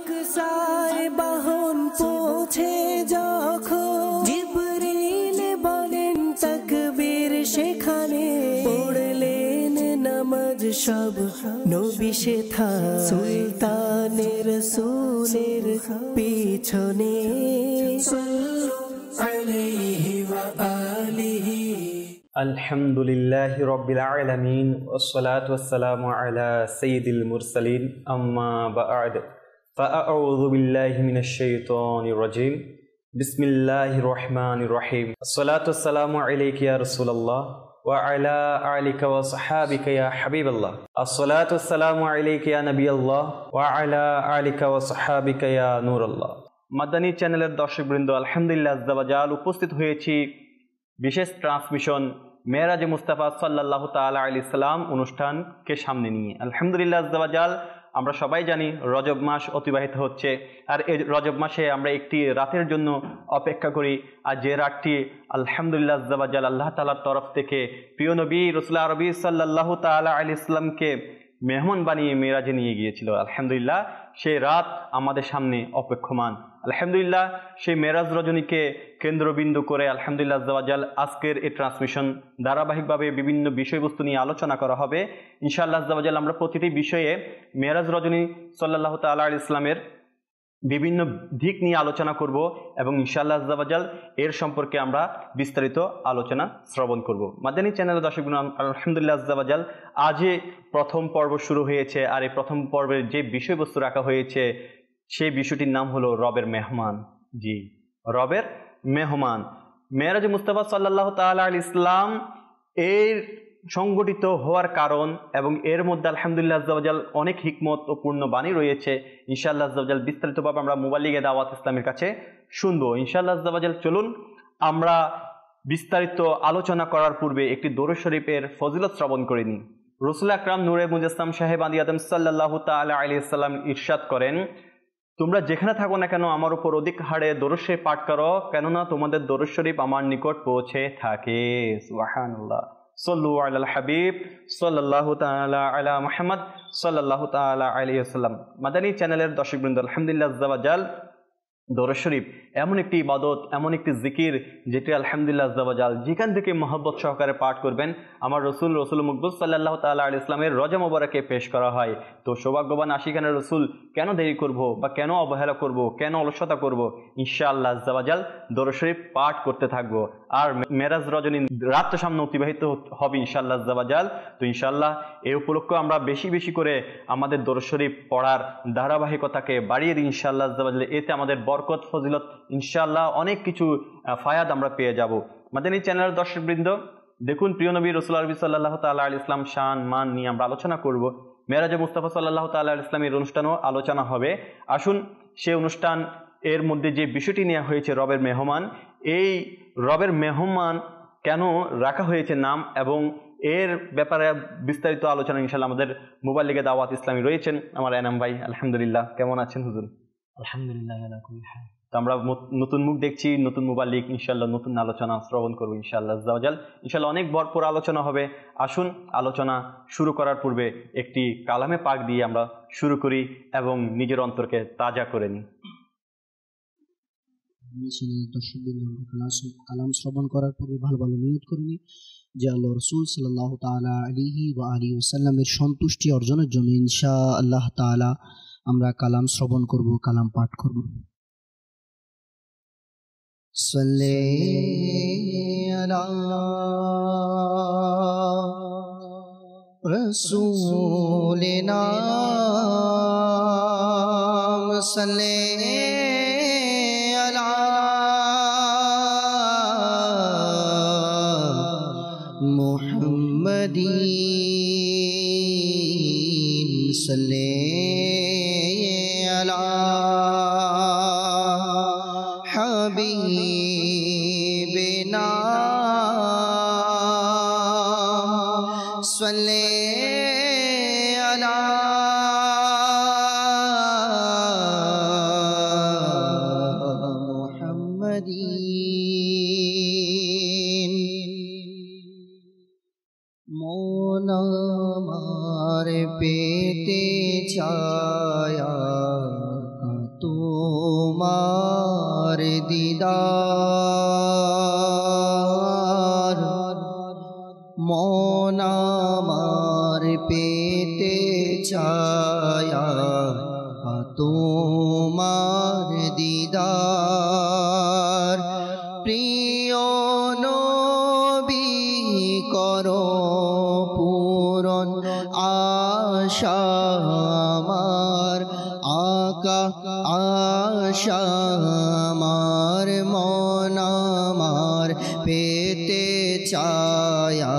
আকসার বাহন পৌঁছে যখন জিবরিল বলেন তাকবীর সেখানে পড়লেন নামাজ সব নবী সেথায় সুলতানের রাসূলের পিছনে সাল্লু আলাইহি ওয়া আলিহি আলহামদুলিল্লাহি রাব্বিল আলামিন ওয়াসসালাতু ওয়াসসালামু আলা সাইয়্যিদিল মুরসালিন আম্মা বা'দ ফাআউযু বিল্লাহি মিনাশ শাইতানির রাজীম বিসমিল্লাহির রহমানির রহিম আসসালাতু ওয়াসসালামু আলাইকা ইয়া রাসূলুল্লাহ ওয়া আলা আলিকা ওয়া সাহবিকা ইয়া হাবিবাল্লাহ আসসালাতু ওয়াসসালামু আলাইকা ইয়া নবিয়াল্লাহ ওয়া আলা আলিকা ওয়া সাহবিকা ইয়া নূরাল্লাহ। মাদানী চ্যানেলের দর্শকবৃন্দ, আলহামদুলিল্লাহ আযজা ওয়া জাল উপস্থিত হয়েছি বিশেষ ট্রান্সমিশন মেরাজে মুস্তাফা সাল্লাল্লাহু তাআলা আলাইহি সাল্লাম অনুষ্ঠানকে সামনে নিয়ে। আলহামদুলিল্লাহ আযজা ওয়া জাল, আমরা সবাই জানি রজব মাস অতিবাহিত হচ্ছে, আর এই রজব মাসে আমরা একটি রাতের জন্য অপেক্ষা করি, আর যে রাতটি আলহামদুলিল্লাহ আযজা ওয়া জাল আল্লাহ তাআলার তরফ থেকে প্রিয় নবী রাসূল আরবি সাল্লাল্লাহু তাআলা আলাইহি সাল্লামকে মেহমান বানিয়ে মেরাজে নিয়ে গিয়েছিল। আলহামদুলিল্লাহ সেই রাত আমাদের সামনে অপেক্ষমান। আলহামদুলিল্লাহ সেই মেরাজ রজনীকে কেন্দ্রবিন্দু করে আলহামদুলিল্লাহ আযজা ওয়া জাল আজকের এই ট্রান্সমিশন ধারাবাহিকভাবে বিভিন্ন বিষয়বস্তু নিয়ে আলোচনা করা হবে ইনশাআল্লাহ আযজা ওয়া জাল। আমরা প্রতিটি বিষয়ে মেরাজ রজনী সাল্লাল্লাহু তাআলা আলাইহি সাল্লামের বিভিন্ন দিক নিয়ে আলোচনা করব এবং ইনশাআল্লাহ আযজা ওয়া জাল এর সম্পর্কে আমরা বিস্তারিত আলোচনা শ্রবণ করব। মাদানী চ্যানেলের দর্শকগণ, আলহামদুলিল্লাহ আযজা ওয়া জাল আজ প্রথম পর্ব শুরু হয়েছে, আর এই প্রথম পর্বের যে বিষয়বস্তু রাখা হয়েছে সেই বিষয়টির নাম হলো রবের মেহমান। জি, রবের মেহমান। মেরাজে মুস্তাফা সাল্লাল্লাহু তাআলা আলাইহি সাল্লাম এর সংগঠিত হওয়ার কারণ এবং এর মধ্যে আলহামদুলিল্লাহ আযজা ওয়া জাল অনেক হিকমত ও পূর্ণ বাণী রয়েছে। ইনশাআল্লাহ আযজা ওয়া জাল বিস্তারিতভাবে আমরা মুবাল্লিগে দাওয়াত ইসলামের কাছে শুনবো ইনশাআল্লাহ আযজা ওয়া জাল। চলুন আমরা বিস্তারিত আলোচনা করার পূর্বে একটি দরুদ শরীফের ফজিলত শ্রবণ করে নিই। রাসূল আকরাম নূরে মুজাসসাম সাহেব আদি আদম সাল্লাল্লাহু তাআলা আলাইহি সাল্লাম ইরশাদ করেন, তোমরা যেখানে থাকো না কেন আমার উপর অধিক হারে দরুদ শরীফ পাঠ করো, কেননা তোমাদের দরুদ শরীফ আমার নিকট পৌঁছে থাকে। সুবহানাল্লাহ। সাল্লু আলাল হাবিব সাল্লাল্লাহু তাআলা আলা মুহাম্মদ সাল্লাল্লাহু তাআলা আলাইহি ওয়াসাল্লাম। মাদানী চ্যানেলের দর্শকবৃন্দ, আলহামদুলিল্লাহ আযজা ওয়া জাল দরুদ শরীফ এমন একটি ইবাদত, এমন একটি জিকির যেটি আলহামদুলিল্লাহ আযজা ওয়া জাল যেখান থেকে মহব্বত সহকারে পাঠ করবেন আমার রসুল মকবুল সাল্লাল্লাহু তাআলা আলাইহি ইসলামের রজা মোবারকে পেশ করা হয়। তো সৌভাগ্যবান আশিকানের রসুল কেন দেরি করব বা কেন অবহেলা করব, কেন অলসতা করব? ইনশাআল্লাহ আযজা ওয়া জাল দরুদ শরীফ পাঠ করতে থাকবো, আর মেরাজ রজনী রাতটা সামনে অতিবাহিত হবে ইনশাআল্লাহ আযজা ওয়া জাল। তো ইনশাআল্লাহ এই উপলক্ষে আমরা বেশি বেশি করে আমাদের দরুদ শরীফ পড়ার ধারাবাহিকতাকে বাড়িয়ে দিই ইনশাআল্লাহ আযজা ওয়া জাল। এতে আমাদের বরকত ফজিলত ইনশাআল্লাহ অনেক কিছু ফায়াদ আমরা পেয়ে যাব। মাদানী চ্যানেলের দর্শকবৃন্দ, দেখুন প্রিয় নবী রাসূল আরবি সাল্লাল্লাহু তাআলা আলাইহি ইসলাম শান মান নিয়ে আমরা আলোচনা করব। মেরাজে মুস্তাফা সাল্লাল্লাহু তাআলা আলাইহি ইসলামের অনুষ্ঠানও আলোচনা হবে। আসুন সেই অনুষ্ঠান এর মধ্যে যে বিষয়টি নেওয়া হয়েছে রবের মেহমান, এই রবের মেহমান কেন রাখা হয়েছে নাম এবং এর ব্যাপারে বিস্তারিত আলোচনা ইনশাআল্লাহ আমাদের মুবাল্লিগে দাওয়াত ইসলামী রয়েছেন আমার এনাম ভাই। আলহামদুলিল্লাহ, কেমন আছেন হুজুর? আলহামদুলিল্লাহ আলা কুল্লি হাল। তো আমরা নতুন মুখ দেখছি, নতুন মুবাল্লিগ, ইনশাআল্লাহ নতুন আলোচনা শ্রবণ করবো ইনশাআল্লাহ আযজা ওয়া জাল। ইনশাআল্লাহ অনেক ভরপুর আলোচনা হবে। আসুন আলোচনা শুরু করার পূর্বে একটি কালামে পাক দিয়ে আমরা শুরু করি এবং নিজের অন্তরকে তাজা করে নিই। কালাম শ্রবণ করার পূর্বে ভালো ভালো নিয়ত করে নিই যে আল্লাহ রাসূল সাল্লাল্লাহু তাআলা আলাইহি ওয়া আলিহি ওয়াসাল্লামের সন্তুষ্টি অর্জনের জন্য ইনশাআল্লাহ তাআলা আমরা কালাম শ্রবণ করব, কালাম পাঠ করব। সাল্লি আলা রাসূলিনা সাল্লি আলা মুহাম্মাদিন সাল্লি আলা হাবিবিনা সাল্লি আলা মুহাম্মাদিন। মন আমার পেতে ছায়া তোমার দিদার প্রিয় নবী করো পূরণ আশা আমার আকা আশা আমার মন আমার পেতে চায়া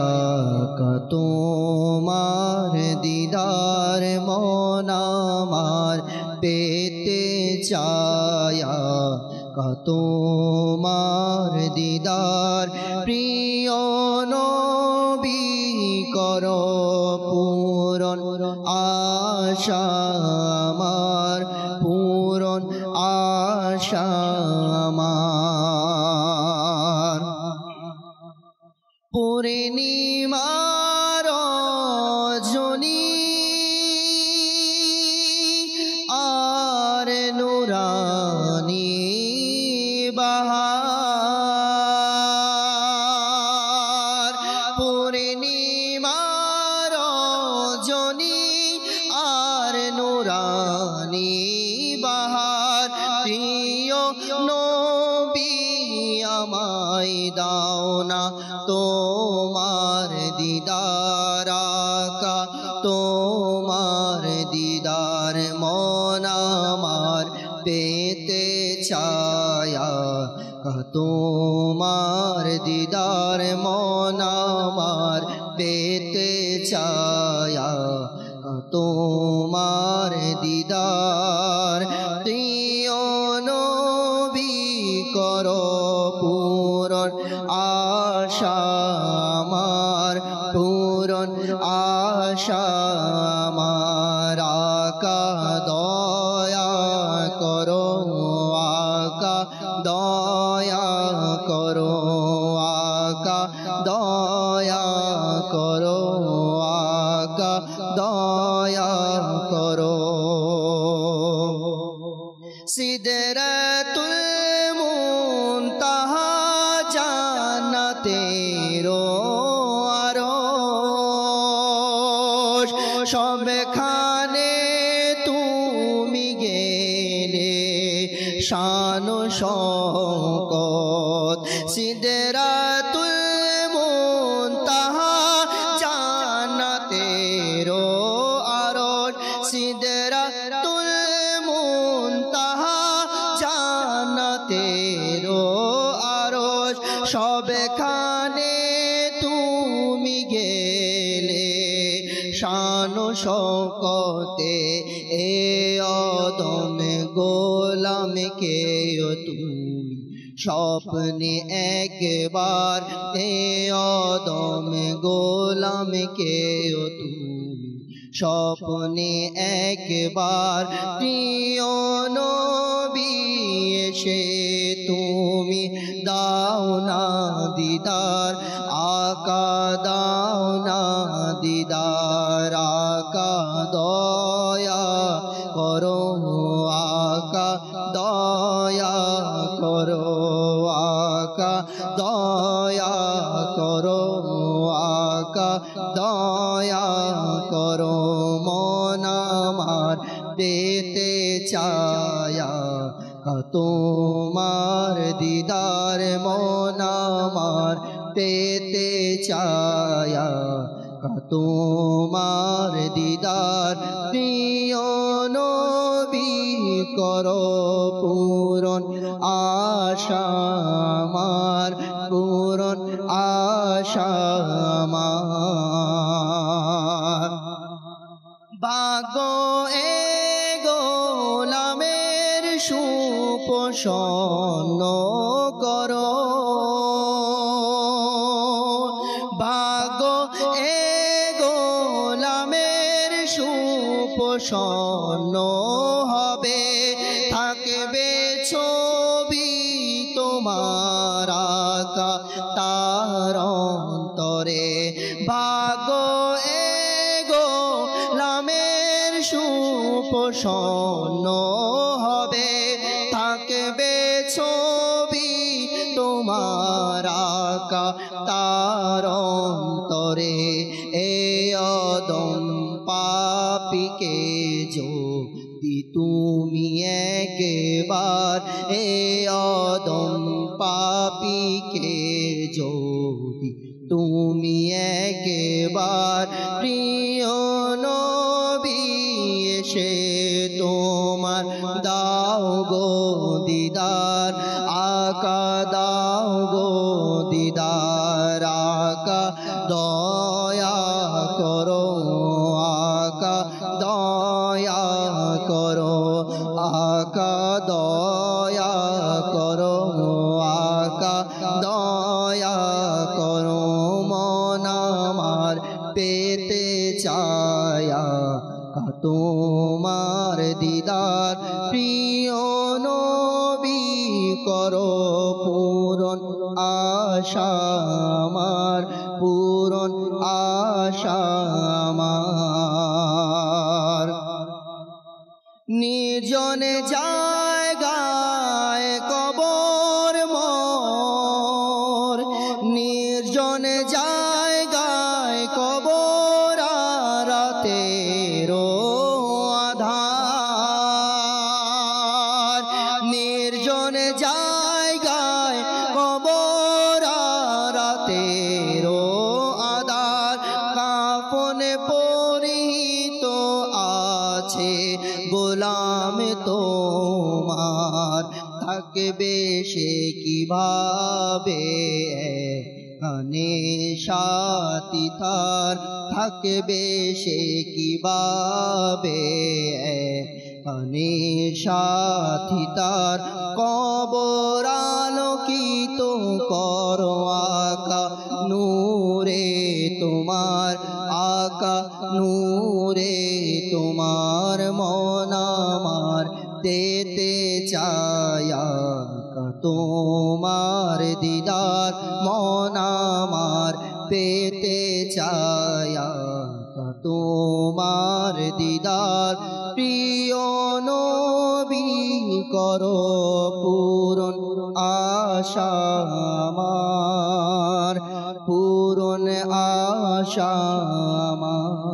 তোমার দিদার মন আমার পেতে চায়া তোমার দিদার প্রিয় নবী করো পূরণ আশা আমার পূরণ আশা আমার পূর্ণিমার রজনী আর নুরানি বাহার পূর্ণিমার রজনী আর নুরানি বাহার প্রিয় নবী আমায় দাও না তোমার দিদার আকা তোমার দিদার মন আমার পেতে চায়া তোমার দিদার মন আমার পেতে চায়া তোমার দিদার প্রিয় নবী করো পূরণ আশা আমার পূরণ আশা আমার আকা দয়া করো আকা দয়া করো আকা দয়া করো আকা দয়া করো সিদরাতুল মুনতাহা জান্নাতের আরশ সবখানে তুমি গেলে শান শওকত সিদরাতুল মুনতাহা জান্নাতের আরশ সিদরাতুল মুনতাহা জান্নাতের আরশ সবখানে তুমি গেলে শান শওকতে এ আদম গোলামকে তুমি স্বপ্নে একবার এ আদম গোলামকে তুমি স্বপ্নে একবার প্রিয় নবী এসে তুমি দাও না দিদার আকা দাও না দিদার আকা দয়া করো আকা দয়া করো আকা দয়া করো আকা দয়া করো মন আমার পেতে চায়া তোমার দিদার মন আমার পেতে চায়া তোমার দিদার প্রিয় নবী করো পূরণ আশা আমার পূরণ আশা আমার ভাগ্য এ গোলামের সুপোষণ করো ভাগ্য এ গোলামের সুপোষণ হবে থাকবে ছবি তোমার আকা তার অন্তরে ভাগ্য এ গোলামের সুপোষণ হবে থাকবে ছবি তোমার আকা তার অন্তরে এ অদম পাপিকে যদি তুমি তুমি একবার এ অদম পাপীকে যদি তুমি একবার প্রিয় নবী এসে তোমার দাও গো দিদার আকা দাও গো দিদার আকা দয়া করো আকা দয়া করো আকা দয়া করো আকা দয়া করো মন আমার পেতে চায়া তোমার দিদার প্রিয় নবী করো পূরণ আশা আমার পূরণ আশা আমার নির্জনে জায়গায় কবর মোর নির্জনে জায়গায় কবর রাতেরো আধার নির্জনে জায়গায় কবর রাতেরো আধার কাফনে পরিহিত আছে গোলাম তোমার থাকবে সে কিভাবে কানে সাথী তার থাকবে সে কিভাবে কানে সাথী তার কবর আলোকিত করো আকা নূরে তোমার আকা নূরে তোমার মন আমার দেতে চায়া তোমার দিদার মন আমার পেতে চায়া তোমার দিদার প্রিয় নবী করো পূরণ আশা আমার পূরণ আশা আমার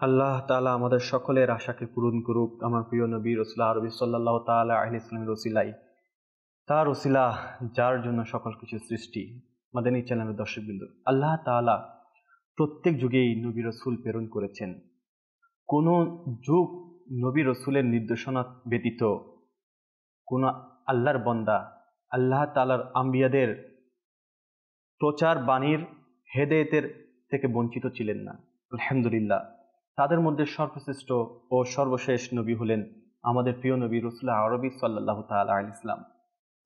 আল্লাহ তাআলা আমাদের সকলের আশাকে পূরণ করুক আমার প্রিয় নবী রাসূলুল্লাহ আরবি সাল্লাল্লাহু তাআলা আলাইহি ওয়াসাল্লামের ওসিলায় তার ওসিলা যার জন্য সকল কিছু সৃষ্টি মাদানী চ্যানেলের দর্শকবৃন্দ আল্লাহ তাআলা প্রত্যেক যুগেই নবী রাসূল প্রেরণ করেছেন কোন যুগ নবী রাসূলের নির্দেশনা ব্যতীত কোন আল্লাহর বান্দা আল্লাহ তাআলার আম্বিয়াদের প্রচার বাণীর হেদায়েতের থেকে বঞ্চিত ছিলেন না আলহামদুলিল্লাহ তাদের মধ্যে সর্বশ্রেষ্ঠ ও সর্বশেষ নবী হলেন আমাদের প্রিয় নবী রাসূলুল্লাহ আরবি সাল্লাল্লাহু তাআলা আলাইহি ওয়াসাল্লাম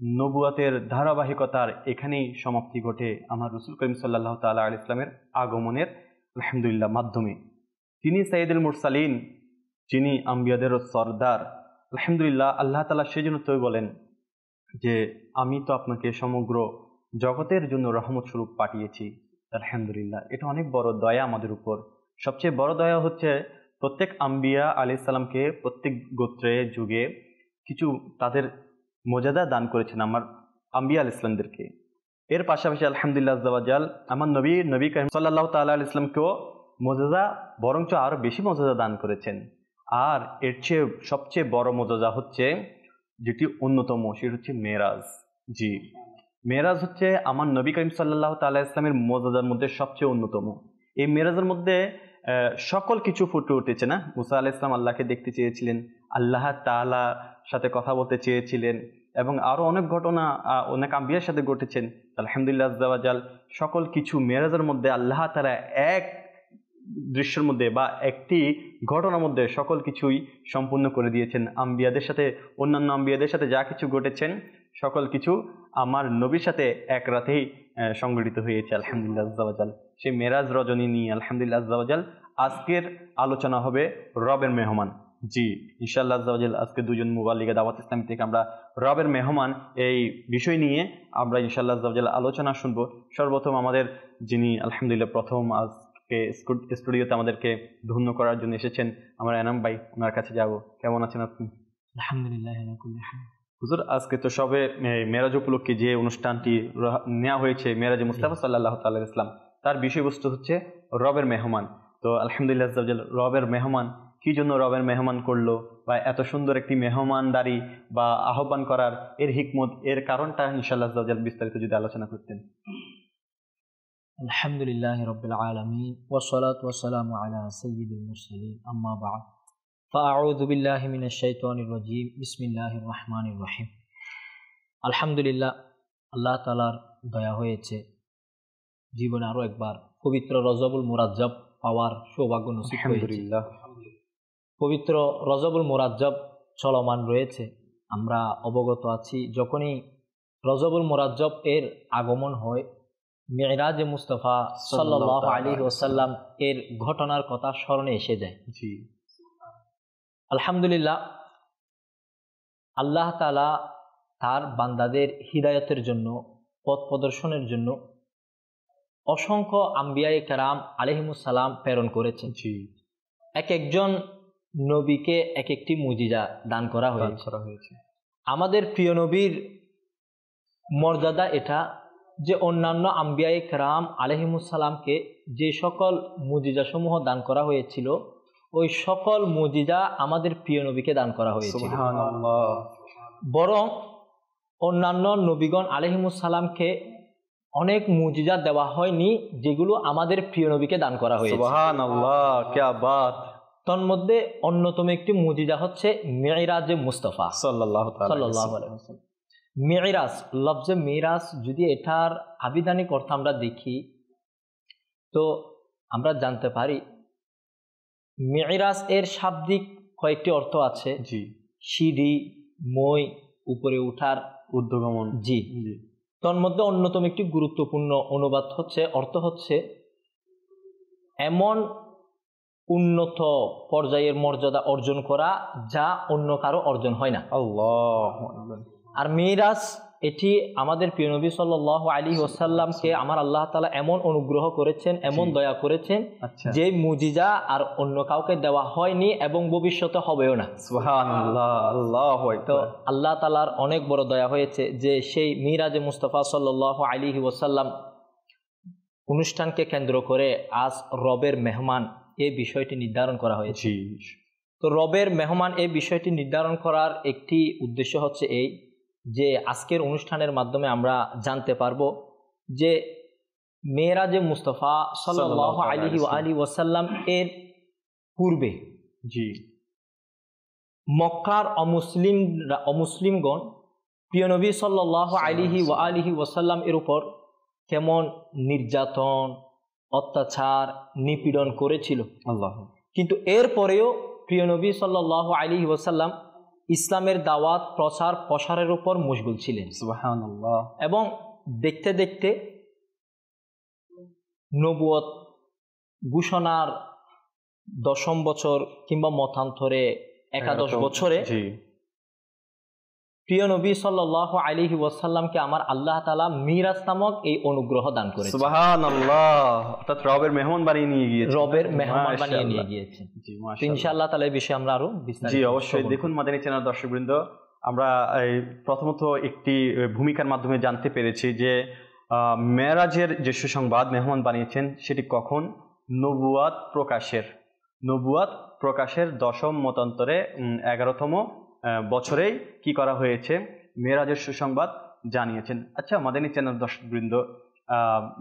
নবুয়াতের ধারাবাহিকতার এখানেই সমাপ্তি ঘটে আমার রাসূল করিম সাল্লাল্লাহু তাআলা আলাইহি ওয়াসাল্লামের আগমনের আলহামদুলিল্লাহ মাধ্যমে তিনি সাইয়্যিদুল মুরসালিন যিনি আম্বিয়াদের সরদার আলহামদুলিল্লাহ আল্লাহ তাআলা সেজন্য তো বলেন যে আমি তো আপনাকে সমগ্র জগতের জন্য রহমত স্বরূপ পাঠিয়েছি আলহামদুলিল্লাহ এটা অনেক বড় দয়া আমাদের উপর সবচেয়ে বড় দয়া হচ্ছে প্রত্যেক আম্বিয়া আলাইহিস সালামকে প্রত্যেক গোত্রে যুগে কিছু তাদের মর্যাদা দান করেছেন আমার আম্বিয়া আলাইহিস সালামদেরকে এর পাশাপাশি আলহামদুলিল্লাহ আযজা ওয়া জাল আমার নবী করিম সাল্লাল্লাহু তাআলা আলাইহি ওয়াসাল্লামকেও মর্যাদা বরঞ্চ আরো বেশি মর্যাদা দান করেছেন আর এর চেয়ে সবচেয়ে বড় মর্যাদা হচ্ছে যেটি অন্যতম সেটি হচ্ছে মেরাজ জি মেরাজ হচ্ছে আমার নবী করিম সাল্লাল্লাহু তাআলা আলাইহি ওয়াসাল্লামের মর্যাদার মধ্যে সবচেয়ে অন্যতম এই মেরাজের মধ্যে সকল কিছু ফুটে উঠেছে না মুসা আলাইহিস সালাম আল্লাহকে দেখতে চেয়েছিলেন আল্লাহ তাআলা সাথে কথা বলতে চেয়েছিলেন এবং আরো অনেক ঘটনা অনেক আম্বিয়ার সাথে ঘটেছেন আলহামদুলিল্লাহ আযজা ওয়া জাল সকল কিছু মেরাজের মধ্যে আল্লাহ তাআলা এক দৃশ্যের মধ্যে বা একটি ঘটনার মধ্যে সকল কিছুই সম্পূর্ণ করে দিয়েছেন আম্বিয়াদের সাথে অন্যান্য আম্বিয়াদের সাথে যা কিছু ঘটেছেন সকল কিছু আমার নবীর সাথে এক রাতেই সংগঠিত হয়েছে আলহামদুলিল্লাহ আযজা ওয়া জাল সেই মেরাজ রজনী নিয়ে আলহামদুলিল্লাহ আযজা ওয়া জাল আজকের আলোচনা হবে রবের মেহমান জি ইনশাআল্লাহ আযজা ওয়া জাল আজকে দুজন মুবাল্লিগে দাওয়াত ইসলামী থেকে আমরা রবের মেহমান এই বিষয় নিয়ে আমরা ইনশাআল্লাহ আযজা ওয়া জাল আলোচনা শুনব সর্বপ্রথম আমাদের যিনি আলহামদুলিল্লাহ প্রথম স্টুডিওতে আমাদেরকে ধন্য করার জন্য এসেছেন আমার এনাম ভাই ওনার কাছে যাব কেমন আছেন আপনি আলহামদুলিল্লাহ হুজুর আজকে তো সবে মেরাজ উপলক্ষে যে অনুষ্ঠানটি নেওয়া হয়েছে মেরাজে মুস্তাফা সাল্লাল্লাহু তাআলা আলাইহি ওয়াসাল্লাম তার বিষয়বস্তু হচ্ছে রবের মেহমান তো আলহামদুলিল্লাহ রবের মেহমান কি জন্য রবের মেহমান করলো, বা এত সুন্দর একটি মেহমানদারি বা আহ্বান করার এর হিকমত, এর কারণটা ইনশাআল্লাহ আজ্জা ওয়া জাল বিস্তারিত যদি আলোচনা করতেন। আলহামদুলিল্লাহি রাব্বিল আলামিন ওয়াসসালাতু ওয়াসসালামু আলা সাইয়্যিদিল মুরসালিন আম্মা বা'দ ফাআউযু বিল্লাহি মিনাশ শাইতানির রাজীম বিসমিল্লাহির রহমানির রহিম। আলহামদুলিল্লাহ, আল্লাহ তাআলার দয়া হয়েছে জীবনে আরো একবার পবিত্র রজবুল মুরাজ্জব পাওয়ার সৌভাগ্য নসিব হয়েছে। আলহামদুলিল্লাহ। পবিত্র রজবুল মুরাজ্জব চলমান রয়েছে, আমরা অবগত আছি। যখনই রজবুল মুরাজ্জব এর আগমন হয়, মিরাজে মুস্তাফা সাল্লাল্লাহু আলাইহি ওয়াসাল্লাম এর ঘটনার কথা স্মরণে এসে যায়। জি, আলহামদুলিল্লাহ, আল্লাহ তাআলা তার বান্দাদের হিদায়াতের জন্য, পথ প্রদর্শনের জন্য অসংখ্য আম্বিয়ায়ে কেরাম আলাইহিমুস সালাম প্রেরণ করেছেন। জি, এক একজন নবীকে এক একটি মুজিজা দান করা হয়েছে। আমাদের প্রিয় নবীর মর্যাদা এটা যে অন্যান্য আম্বিয়ায়ে কেরাম আলাইহিমুস সালামকে যে সকল মুজিজা সমূহ দান করা হয়েছিল, ওই সকল মুজিজা আমাদের প্রিয় নবীকে দান করা হয়েছিল। সুবহানাল্লাহ। বরং অন্যান্য নবীগণ আলাইহিমুস সালামকে অনেক মুজিজা দেওয়া হয়নি, যেগুলো আমাদের প্রিয় নবীকে দান করা হয়েছে। সুবহানাল্লাহ, কিয়া বাত। তন্মধ্যে অন্যতম একটি মুজিজা হচ্ছে মিরাজে মুস্তাফা সাল্লাল্লাহু আলাইহি ওয়াসাল্লাম। মিরাজ, লফজে মিরাজ যদি এটার আবিধানিক অর্থ আমরা দেখি, তো আমরা জানতে পারি মিরাজ এর শাব্দিক কয়েকটি অর্থ আছে। জি, সিঁড়ি, মই, উপরে উঠার, ঊর্ধ্বগমন। জি। জি, তন্মধ্যে অন্যতম একটি গুরুত্বপূর্ণ অনুবাদ হচ্ছে, অর্থ হচ্ছে এমন উন্নত পর্যায়ের মর্যাদা অর্জন করা যা অন্য কারো অর্জন হয় না। আল্লাহু আকবার। আর মিরাজ এটি আমাদের প্রিয় নবী সাল্লাল্লাহু আলাইহি ওয়াসাল্লামকে আমার আল্লাহ তাআলা এমন অনুগ্রহ করেছেন, এমন দয়া করেছেন, যে মুজিজা আর অন্য কাউকে দেওয়া হয়নি এবং ভবিষ্যতে হবেও না। সুবহানাল্লাহ, আল্লাহু আকবার। তো আল্লাহ তাআলার অনেক বড় দয়া হয়েছে যে সেই মিরাজে মুস্তাফা সাল্লাল্লাহু আলাইহি ওয়াসাল্লাম অনুষ্ঠানকে কেন্দ্র করে আজ রবের মেহমান এই বিষয়টি নির্ধারণ করা হয়েছে। তো রবের মেহমান এই বিষয়টি নির্ধারণ করার একটি উদ্দেশ্য হচ্ছে এই যে আজকের অনুষ্ঠানের মাধ্যমে আমরা জানতে পারবো যে মেরাজে মুস্তাফা সাল্লাল্লাহু আলাইহি ওয়াসাল্লাম এর পূর্বে জি, মক্কার অমুসলিমগণ প্রিয় নবী সাল্লাল্লাহু আলাইহি ওয়াসাল্লাম এর উপর কেমন নির্যাতন, অত্যাচার, নিপীড়ন করেছিল। আল্লাহ। কিন্তু এরপরেও প্রিয় নবী সাল্লাল্লাহু আলাইহি ওয়াসাল্লাম ইসলামের দাওয়াত, প্রচার, প্রসারের উপর মশগুল ছিলেন। সুবহানাল্লাহ। এবং দেখতে দেখতে নবুয়ত ঘোষণার 10ম বছর কিংবা মতান্তরে 11 বছরে প্রিয় নবী সাল্লাল্লাহু আলাইহি ওয়াসাল্লামকে আমার আল্লাহ তাআলা মিরাজ নামক এই অনুগ্রহ দান করেছেন। সুবহানাল্লাহ। অর্থাৎ রবের মেহমান বানিয়ে নিয়ে গিয়েছেন। রবের মেহমান বানিয়ে নিয়ে গিয়েছেন। জি, মাশাআল্লাহ। ইনশাআল্লাহ তাআলা এই বিষয়ে আমরা আরো বিস্তারিত। জি, অবশ্যই। দেখুন মাদানী চ্যানেল দর্শকবৃন্দ, আমরা প্রথমত একটি ভূমিকার মাধ্যমে জানতে পেরেছি যে মেরাজের যে সুসংবাদ মেহমান বানিয়েছেন সেটি কখন? নবুয়াত প্রকাশের 10ম মতান্তরে 11তম বছরেই কি করা হয়েছে? মেরাজের সুসংবাদ জানিয়েছেন। আচ্ছা মাদানী চ্যানেল দর্শকবৃন্দ,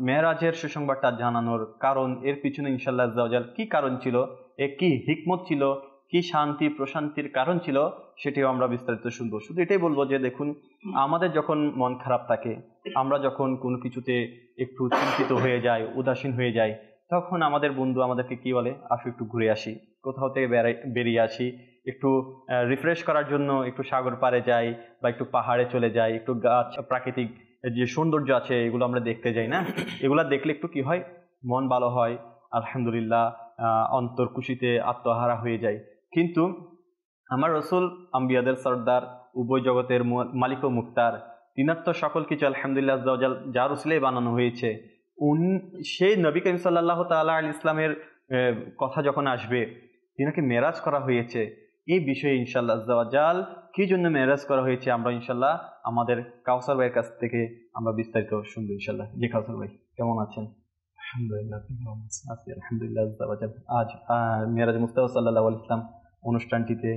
মেরাজের সুসংবাদটা জানানোর কারণ, এর পিছনে ইনশাআল্লাহ আজ্জা ওয়া জাল কি কারণ ছিল, কি হিকমত ছিল, কি শান্তি প্রশান্তির কারণ ছিল, সেটিও আমরা বিস্তারিত শুনবো। শুধু এটাই বলবো যে দেখুন, আমাদের যখন মন খারাপ থাকে, আমরা যখন কোনো কিছুতে একটু চিন্তিত হয়ে যাই, উদাসীন হয়ে যাই, তখন আমাদের বন্ধু আমাদেরকে কি বলে, আসো একটু ঘুরে আসি, কোথাও থেকে বেরিয়ে আসি, একটু রিফ্রেশ করার জন্য একটু সাগর পাড়ে যাই বা একটু পাহাড়ে চলে যাই, একটু গাছ, প্রাকৃতিক যে সৌন্দর্য আছে এগুলো আমরা দেখতে যাই না? এগুলা দেখলে একটু কি হয়, মন ভালো হয়, আলহামদুলিল্লাহ, অন্তর খুশিতে আত্মহারা হয়ে যায়। কিন্তু আমার রসুল আম্বিয়াদের সর্দার, উভয় জগতের মালিক ও মুক্তার, তিনার তো সকল কিছু আলহামদুলিল্লাহ যা রসুলেই বানানো হয়েছে। সেই নবী করিম সাল্লাল্লাহু তাআলা আলাইহি ইসলামের কথা যখন আসবে, তিনাকে মেরাজ করা হয়েছে, এই বিষয়ে ইনশাআল্লাহ আজ্জা ওয়া জাল কি জন্য মেরাজ করা হয়েছে আমরা ইনশাআল্লাহ আমাদের কাউসার ভাইয়ের কাছ থেকে আমরা বিস্তারিত শুনবো ইনশাআল্লাহ। জি কাউসার ভাই, কেমন আছেন? আলহামদুলিল্লাহ, আপনি কেমন আছেন? আছি আলহামদুলিল্লাহ। আজ মিরাজ মুস্তাফা সাল্লাল্লাহু আলাইহি ওয়াসাল্লাম অনুষ্ঠানটিতে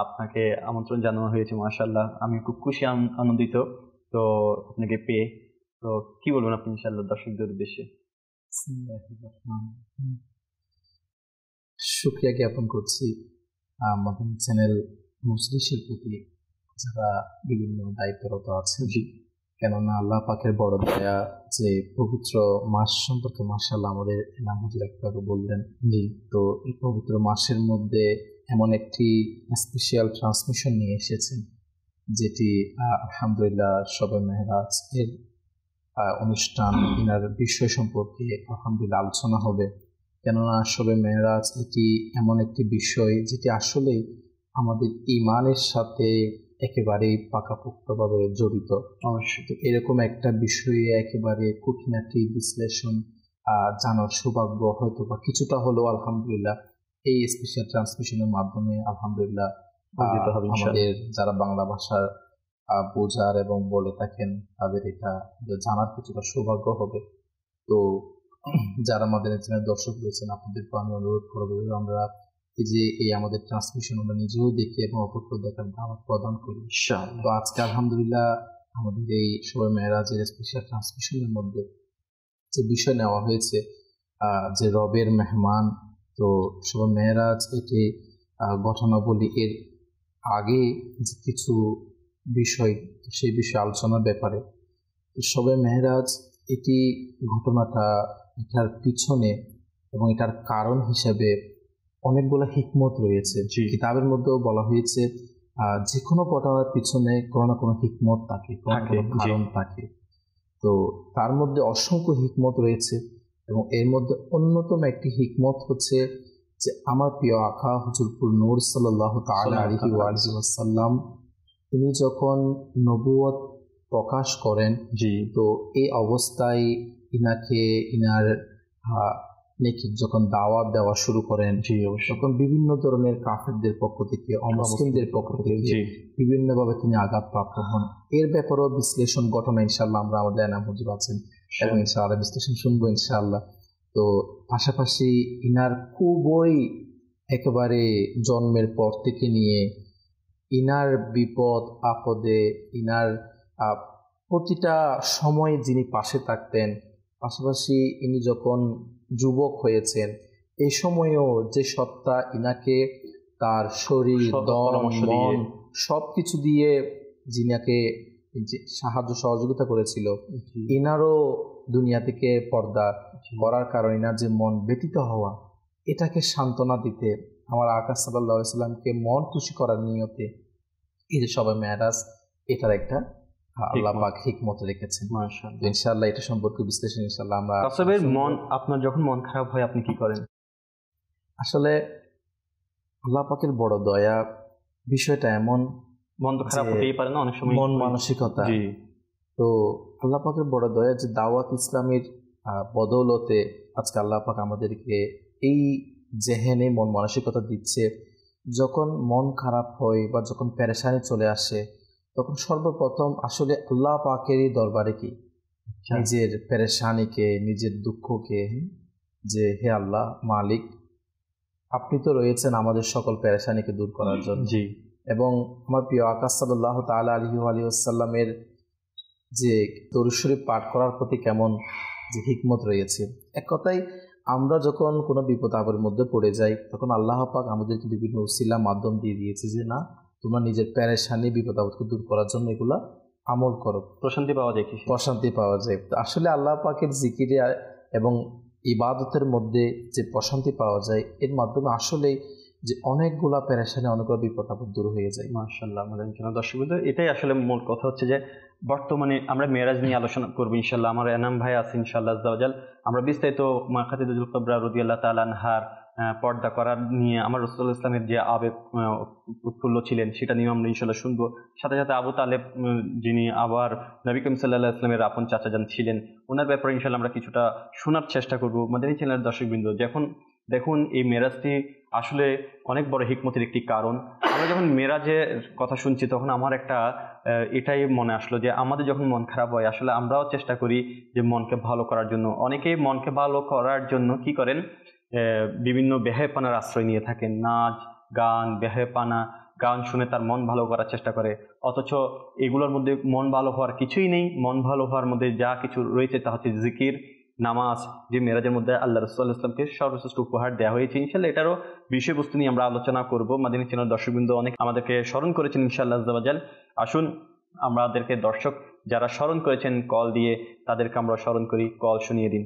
আপনাকে আমন্ত্রণ জানানো হয়েছে। মাশাআল্লাহ, আমি খুব খুশি আনন্দিত তো আপনাকে পেয়ে। তো কি বলবেন আপনি ইনশাআল্লাহ দর্শকদের উদ্দেশ্যে? শুকরিয়া জ্ঞাপন করছি আমাদের চ্যানেল মুসলিশের প্রতি, যারা বিভিন্ন দায়িত্বরত আছে। জি, কেননা আল্লাহ পাকের বড় দয়া যে পবিত্র মাস সম্পর্কে মাশাআল্লাহ আমাদের নাম হুজুর একটু বললেন। জি, তো এই পবিত্র মাসের মধ্যে এমন একটি স্পেশাল ট্রান্সমিশন নিয়ে এসেছেন, যেটি আলহামদুলিল্লাহ শবে মেহরাজ এর অনুষ্ঠান, ইনার বিষয় সম্পর্কে আলহামদুলিল্লাহ আলোচনা হবে। কেননা শবে মেহরাজ এটি এমন একটি বিষয় যেটি আসলে আমাদের ঈমানের সাথে একেবারেই পাকাপোক্তভাবে জড়িত। অবশ্যই। তো এরকম একটা বিষয়ে একেবারে খুঁটিনাটি বিশ্লেষণ জানার সৌভাগ্য হয়তো বা কিছুটা হলেও আলহামদুলিল্লাহ এই স্পেশাল ট্রান্সমিশনের মাধ্যমে আলহামদুলিল্লাহ আমাদের যারা বাংলা ভাষার বোঝার এবং বলে থাকেন তাদের এটা জানার কিছুটা সৌভাগ্য হবে। তো যারা আমাদের চ্যানেল দর্শক রয়েছেন, আপনাদেরকে আমি অনুরোধ করবো, আমরা এই যে এই আমাদের ট্রান্সমিশন আমরা নিজেও দেখি এবং অপরকে দেখার দাওয়াত প্রদান করি। তো আজকে আলহামদুলিল্লাহ আমাদের এই শবে মেহরাজের স্পেশাল ট্রান্সমিশনের মধ্যে যে বিষয় নেওয়া হয়েছে যে রবের মেহমান। তো শবে মেহরাজ এটি ঘটনাবলী এর আগে যে কিছু বিষয়, সেই বিষয়ে আলোচনার ব্যাপারে। শবে মেহরাজ এটি ঘটনাটা, এটার পিছনে এবং এটার কারণ হিসেবে অনেকগুলো হিকমত রয়েছে। কিতাবের মধ্যেও বলা হয়েছে যে কোনো ঘটনার পিছনে কোনো না কোনো হিকমত থাকে, কোনো কারণ থাকে। তো তার মধ্যে অসংখ্য হিকমত রয়েছে এবং এর মধ্যে অন্যতম একটি হিকমত হচ্ছে যে আমার প্রিয় আকা হুজুরপুর নূর সাল্লাল্লাহু তাআলা আলাইহি ওয়াসাল্লাম তিনি যখন নবুয়ত প্রকাশ করেন, তো এই অবস্থায় ইনাকে ইনার নেকি যখন দাওয়াত দেওয়া শুরু করেন, তখন বিভিন্ন ধরনের কাফেরদের পক্ষ থেকে, অমুসলিমদের পক্ষ থেকে বিভিন্নভাবে তিনি আঘাতপ্রাপ্ত হন। এর ব্যাপারেও বিশ্লেষণ ঘটনা ইনশাআল্লাহ আমরা আমাদের এনাম হুজুর আছেন এবং ইনশাআল্লাহ বিশ্লেষণ শুনবো ইনশাআল্লাহ। তো পাশাপাশি ইনার খুবই একেবারে জন্মের পর থেকে নিয়ে ইনার বিপদ আপদে ইনার প্রতিটা সময় যিনি পাশে থাকতেন, পাশাপাশি ইনি যখন যুবক হয়েছেন এই সময়েও যে সত্তা ইনাকে তার শরীর, দম, মন সবকিছু দিয়ে যিনাকে সাহায্য সহযোগিতা করেছিল, ইনারও দুনিয়া থেকে পর্দা করার কারণে ইনার যে মন ব্যতীত হওয়া, এটাকে সান্ত্বনা দিতে আমার আকা সাল্লাল্লাহু আলাইহি ওয়াসাল্লামকে মন খুশি করার নিয়তে এই যে শবে মেহরাজ এটার একটা আল্লাহ পাক হিকমত রেখেছেন। মাশাআল্লাহ, ইনশাআল্লাহ এটা সম্পর্কে বিশ্লেষণ ইনশাআল্লাহ আমরা। কাসবের মন, আপনার যখন মন খারাপ হয় আপনি কি করেন? আসলে আল্লাহ পাকের বড় দয়া, বিষয়টা এমন, মন তো খারাপ হতেই পারে না অনেক সময়, মন মানসিকতা। তো আল্লাহ পাকের বড় দয়া যে দাওয়াত ইসলামের বদৌলতে আজকে আল্লাহ পাক আমাদেরকে এই জেহেনে মন মানসিকতা দিচ্ছে। যখন মন খারাপ হয় বা যখন পেরেশানি চলে আসে, তখন সর্বপ্রথম আসলে আল্লাহ পাকেরই দরবারে কি নিজের পেরেশানিকে, নিজের দুঃখকে, যে হে আল্লাহ মালিক, আপনি তো রয়েছেন আমাদের সকল পেরেশানিকে দূর করার জন্য। এবং আমার প্রিয় আকা সাল্লাল্লাহু তাআলা আলাইহি ওয়াসাল্লামের যে দরুদ শরীফ পাঠ করার প্রতি কেমন যে হিকমত রয়েছে। এক কথায় আমরা যখন কোনো বিপদ আপদের মধ্যে পড়ে যাই, তখন আল্লাহ পাক আমাদেরকে বিভিন্ন উসিলা মাধ্যম দিয়ে দিয়েছে যে না, তোমরা নিজের পেরেশানি, বিপদ আপদকে দূর করার জন্য এগুলা আমল করো, প্রশান্তি পাওয়া যায়। প্রশান্তি পাওয়া যায়। তো আসলে আল্লাহ পাকের জিকিরে এবং ইবাদতের মধ্যে যে প্রশান্তি পাওয়া যায়, এর মাধ্যমে আসলে যে অনেকগুলা পেরেশানি, অনেকগুলো বিপদ আপদ দূর হয়ে যায়। মাশাআল্লাহ, আমাদের দর্শকবৃন্দ, এটাই আসলে মূল কথা হচ্ছে যে বর্তমানে আমরা মেরাজ নিয়ে আলোচনা করবো ইনশাআল্লাহ। আমার এনাম ভাই আছে ইনশাআল্লাহ আজ্জা ওয়া জাল। আমরা বিস্তারিত মা খাদিজাতুল কুবরা রাদিয়াল্লাহু তাআলা আনহার পর্দা করার নিয়ে, আমার রাসূলুল্লাহ ইসলামের যে আবেগ উৎফুল্ল ছিলেন সেটা নিয়ে আমরা ইনশাআল্লাহ শুনবো। সাথে সাথে আবু তালেব, যিনি আবার নবী করিম সাল্লাল্লাহু আলাইহি ওয়াসাল্লামের আপন চাচাজান ছিলেন, ওনার ব্যাপারে ইনশাআল্লাহ আমরা কিছুটা শোনার চেষ্টা করবো। মাদানী চ্যানেলের দর্শকবৃন্দ, দেখুন এই মেরাজটি আসলে অনেক বড় হিকমতের একটি কারণ। আমরা যখন মেরাজের কথা শুনছি তখন আমার একটা এটাই মনে আসলো যে আমাদের যখন মন খারাপ হয় আসলে আমরাও চেষ্টা করি যে মনকে ভালো করার জন্য। অনেকেই মনকে ভালো করার জন্য কি করেন, বিভিন্ন বেহায়াপনার আশ্রয় নিয়ে থাকেন, নাচ গান, বেহায়াপনা, গান শুনে তার মন ভালো করার চেষ্টা করে। অথচ এগুলোর মধ্যে মন ভালো হওয়ার কিছুই নেই। মন ভালো হওয়ার মধ্যে যা কিছু রয়েছে তা হচ্ছে জিকির, নামাজ, যে মেরাজের মধ্যে আল্লাহ রাসূল সাল্লাল্লাহু আলাইহি ওয়াসাল্লামকে সর্বশ্রেষ্ঠ উপহার দেওয়া হয়েছে। ইনশাআল্লাহ এটারও বিষয়বস্তু নিয়ে আমরা আলোচনা করব। মাদানী চ্যানেল দর্শকবৃন্দ অনেক আমাদেরকে স্মরণ করেছেন ইনশাআল্লাহ আযজা ওয়া জাল। আসুন আমাদেরকে দর্শক যারা স্মরণ করেছেন কল দিয়ে তাদেরকে আমরা স্মরণ করি, কল শুনিয়ে দিন।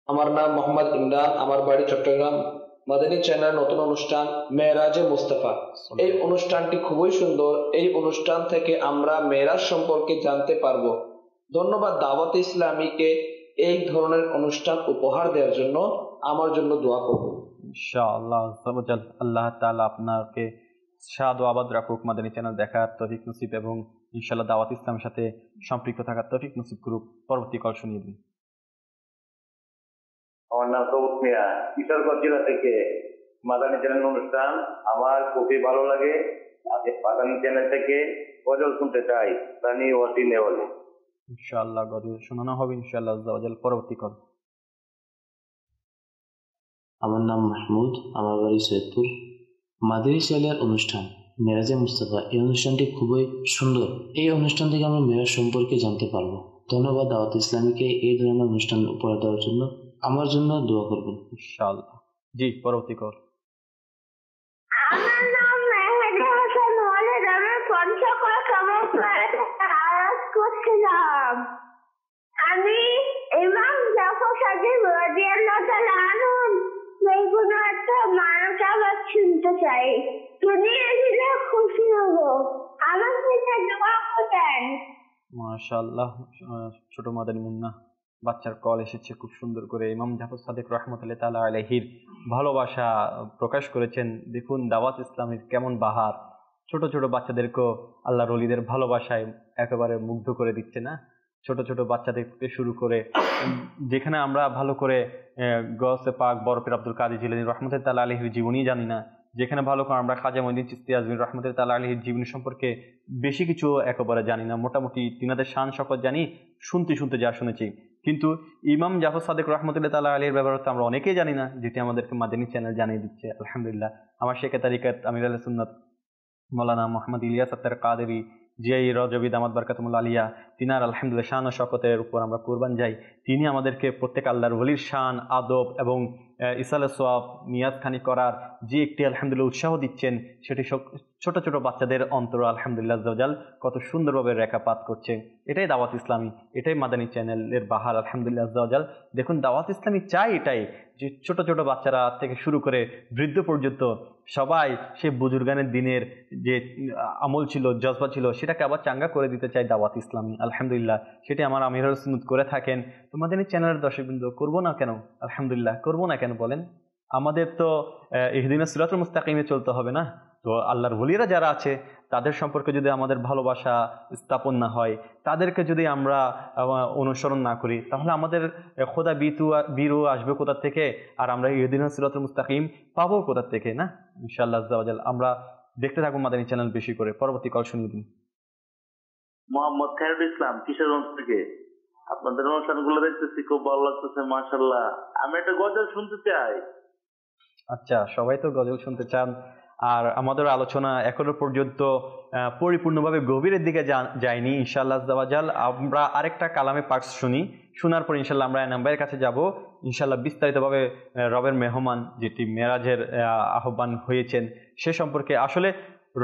আমার নাম মোহাম্মদ ইমরান, আমার বাড়ি চট্টগ্রাম। মাদানী চ্যানেল নতুন অনুষ্ঠান মেরাজে মুস্তাফা, এই অনুষ্ঠানটি খুবই সুন্দর। এই অনুষ্ঠান থেকে আমরা মেরাজ সম্পর্কে জানতে পারবো। ধন্যবাদ দাওয়াত ইসলামীকে এই ধরনের অনুষ্ঠান উপহার দেওয়ার জন্য। আমার জন্য দোয়া করুন ইনশাআল্লাহ। আল্লাহ তাআলা আপনাকে শাদ ও আবাদ রাখুক, মাদানী চ্যানেল দেখার তৌফিক নসিব এবং ইনশাআল্লাহ দাওয়াত ইসলামের সাথে সম্পৃক্ত থাকার তৌফিক নসিব করুক। পরবর্তী কল শুনিয়ে দিন। আমার নাম সবুজ মিয়া, কিশোরগঞ্জ জেলা থেকে। মাদানী চ্যানেল অনুষ্ঠান আমার খুবই ভালো লাগে। আমি মাদানী চ্যানেল থেকে গজল শুনতে চাই, সানি ওয়াসি নেওয়ালে। ইনশাআল্লাহ গজল শোনানো হবে ইনশাআল্লাহ আযজা ওয়া জাল। পরবর্তী কল। আমার নাম মাহমুদ, আমার বাড়ি সৈয়দপুর। মাদানী চ্যানেলের অনুষ্ঠান মেরাজে মুস্তাফা, এই অনুষ্ঠানটি খুবই সুন্দর। এই অনুষ্ঠান থেকে আমরা মেরাজ সম্পর্কে জানতে পারবো। ধন্যবাদ দাওয়াত ইসলামীকে এই ধরনের অনুষ্ঠান উপহার দেওয়ার জন্য। আমার জন্য দোয়া করবেন ইনশাআল্লাহ। জি, পরবর্তী কল। আমার নাম মেহেদি হাসান ওয়ালিদ, আমি পঞ্চগড় কামারপাড়া থেকে আওয়াজ করছিলাম। আমি ইমাম জাফর সাদিক রাদিয়াল্লাহু তাআলা আনহু এই কোনো একটা মানুষ আবার শুনতে চাই। শুনিয়ে দিলে খুশি হব। আমার সাথে দোয়া করবেন। মাশাআল্লাহ, ছোট মাদানী মুন্না বাচ্চার কল এসেছে, খুব সুন্দর করে ইমাম জাফর সাদিক রাহমাতুল্লাহি তাআলা আলাইহির ভালোবাসা প্রকাশ করেছেন। দেখুন দাওয়াত ইসলামের কেমন বাহার, ছোট ছোট বাচ্চাদেরকেও আল্লাহর ওলিদের ভালোবাসায় একেবারে মুগ্ধ করে দিচ্ছে না। ছোট ছোট বাচ্চাদের থেকে শুরু করে যেখানে আমরা ভালো করে গৌসে পাক বরফির আব্দুল কাদের জিলানী রাহমাতুল্লাহি তাআলা আলাইহির জীবনী জানি না, যেখানে ভালো করে আমরা খাজা মঈনুদ্দিন চিশতি আজমির রাহমাতুল্লাহি তাআলা আলাইহির জীবনী সম্পর্কে বেশি কিছু একেবারে জানি না। মোটামুটি তিনাদের শান শকত জানি, শুনতে শুনতে যা শুনেছি। কিন্তু ইমাম জাফর সাদিক রাহমাতুল্লাহি তাআলা আলাইহির ব্যাপারে তো আমরা অনেকেই জানি না, যেটি আমাদেরকে মাদানী চ্যানেল জানিয়ে দিচ্ছে। আলহামদুলিল্লাহ। আমার শেখে তারিকাত আমির আহলে সুন্নাত মৌলানা মোহাম্মদ ইলিয়াস আত্তার কাদেরী জিআই রজবী দামাত বারকাতুল আলিয়া, তিনার আলহামদুলিল্লাহ শান ও শকতের উপর আমরা কুরবান যাই। তিনি আমাদেরকে প্রত্যেক আল্লাহর ওলির শান, আদব এবং ইসালে সোয়াব নিয়াতখানি করার যে একটি আলহামদুলিল্লাহ উৎসাহ দিচ্ছেন, সেটি ছোট ছোট বাচ্চাদের অন্তর আলহামদুলিল্লাহ আযজা ওয়া জাল কত সুন্দরভাবে রেখাপাত করছে। এটাই দাওয়াত ইসলামী, এটাই মাদানী চ্যানেলের বাহার আলহামদুলিল্লাহ আযজা ওয়া জাল। দেখুন দাওয়াত ইসলামী চাই এটাই যে ছোট ছোট বাচ্চারা থেকে শুরু করে বৃদ্ধ পর্যন্ত সবাই সে বুজুর্গানের দিনের যে আমল ছিল, জজবা ছিল, সেটাকে আবার চাঙ্গা করে দিতে চাই দাওয়াত ইসলামী। আলহামদুলিল্লাহ সেটি আমার আমির আহলে সুন্নাত করে থাকেন। তো মাদানী চ্যানেলের দর্শকবৃন্দ করবো না কেন? আলহামদুলিল্লাহ করবো না কেন বলেন? আমাদের তো ইহদিনাস সিরাতুল মুস্তাকিমে চলতে হবে না? তো আল্লাহর ওলিরা যারা আছে তাদের সম্পর্কে যদি আমাদের ভালোবাসা স্থাপন না হয়, তাদেরকে যদি আমরা অনুসরণ না করি, তাহলে আমাদের খোদা বীরু আসবে কোথা থেকে, আর আমরা ইহদিনাস সিরাতুল মুস্তাকিম পাবো কোথা থেকে? না, ইনশাআল্লাহ আযজা ওয়া জাল। আমরা দেখতে থাকবো মাদানী চ্যানেল বেশি করে। পরবর্তী কল শুনিয়ে দিন। মোহাম্মদ খায়রুল ইসলাম, কিশোরগঞ্জ থেকে। আপনাদের অনুষ্ঠানগুলো দেখতেছি, খুব ভালো লাগতেছে মাশাআল্লাহ। আমি একটা গজল শুনতে চাই। আচ্ছা, সবাই তো গজল শুনতে চান, আর আমাদের আলোচনা এখনো পর্যন্ত পরিপূর্ণভাবে গভীরের দিকে যায়নি। ইনশাআল্লাহ আযজা ওয়া জাল আমরা আরেকটা কালামে পাক শুনি, শোনার পর ইনশাআল্লাহ আমরা নাম্বারের কাছে যাব। ইনশাআল্লাহ বিস্তারিতভাবে রবের মেহমান যেটি মেরাজের আহ্বান হয়েছেন সে সম্পর্কে, আসলে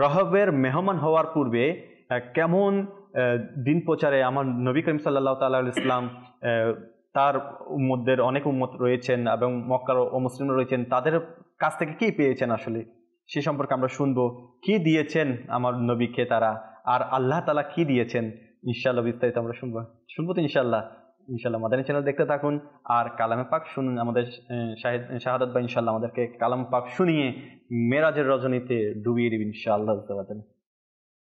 রবের মেহমান হওয়ার পূর্বে কেমন দিন প্রচারে আমার নবী করিম সাল্লাল্লাহু তাআলা আলাইহি ইসলাম, তার উম্মতদের অনেক উম্মত রয়েছেন এবং মক্কার ও মুসলিমরা রয়েছেন, তাদের কাছ থেকে কি পেয়েছেন আসলে সে সম্পর্কে আমরা শুনবো। কি দিয়েছেন আমার নবীকে তারা, আর আল্লাহ তাআলা কি দিয়েছেন, ইনশাআল্লাহ বিস্তারিত আমরা শুনবো তো ইনশাআল্লাহ। মাদানী চ্যানেল দেখতে থাকুন আর কালামে পাক শুনুন। আমাদের শাহাদাত ভাই ইনশাআল্লাহ আমাদেরকে কালাম পাক শুনিয়ে মেরাজের রজনীতে ডুবিয়ে দিবেন ইনশাআল্লাহ।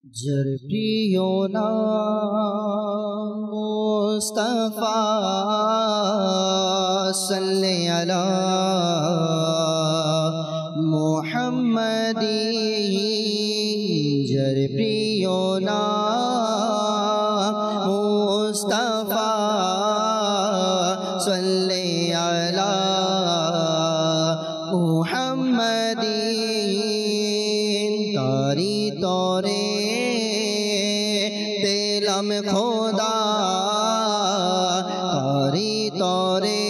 जर प्रियो नाम मुस्तफा सल्ले अला মুহাম্মাদি যার প্রিয় নাম মুস্তাফা সাল্লি আলা মুহাম্মাদিন তারি তরে দিলাম খোদা তারি তরে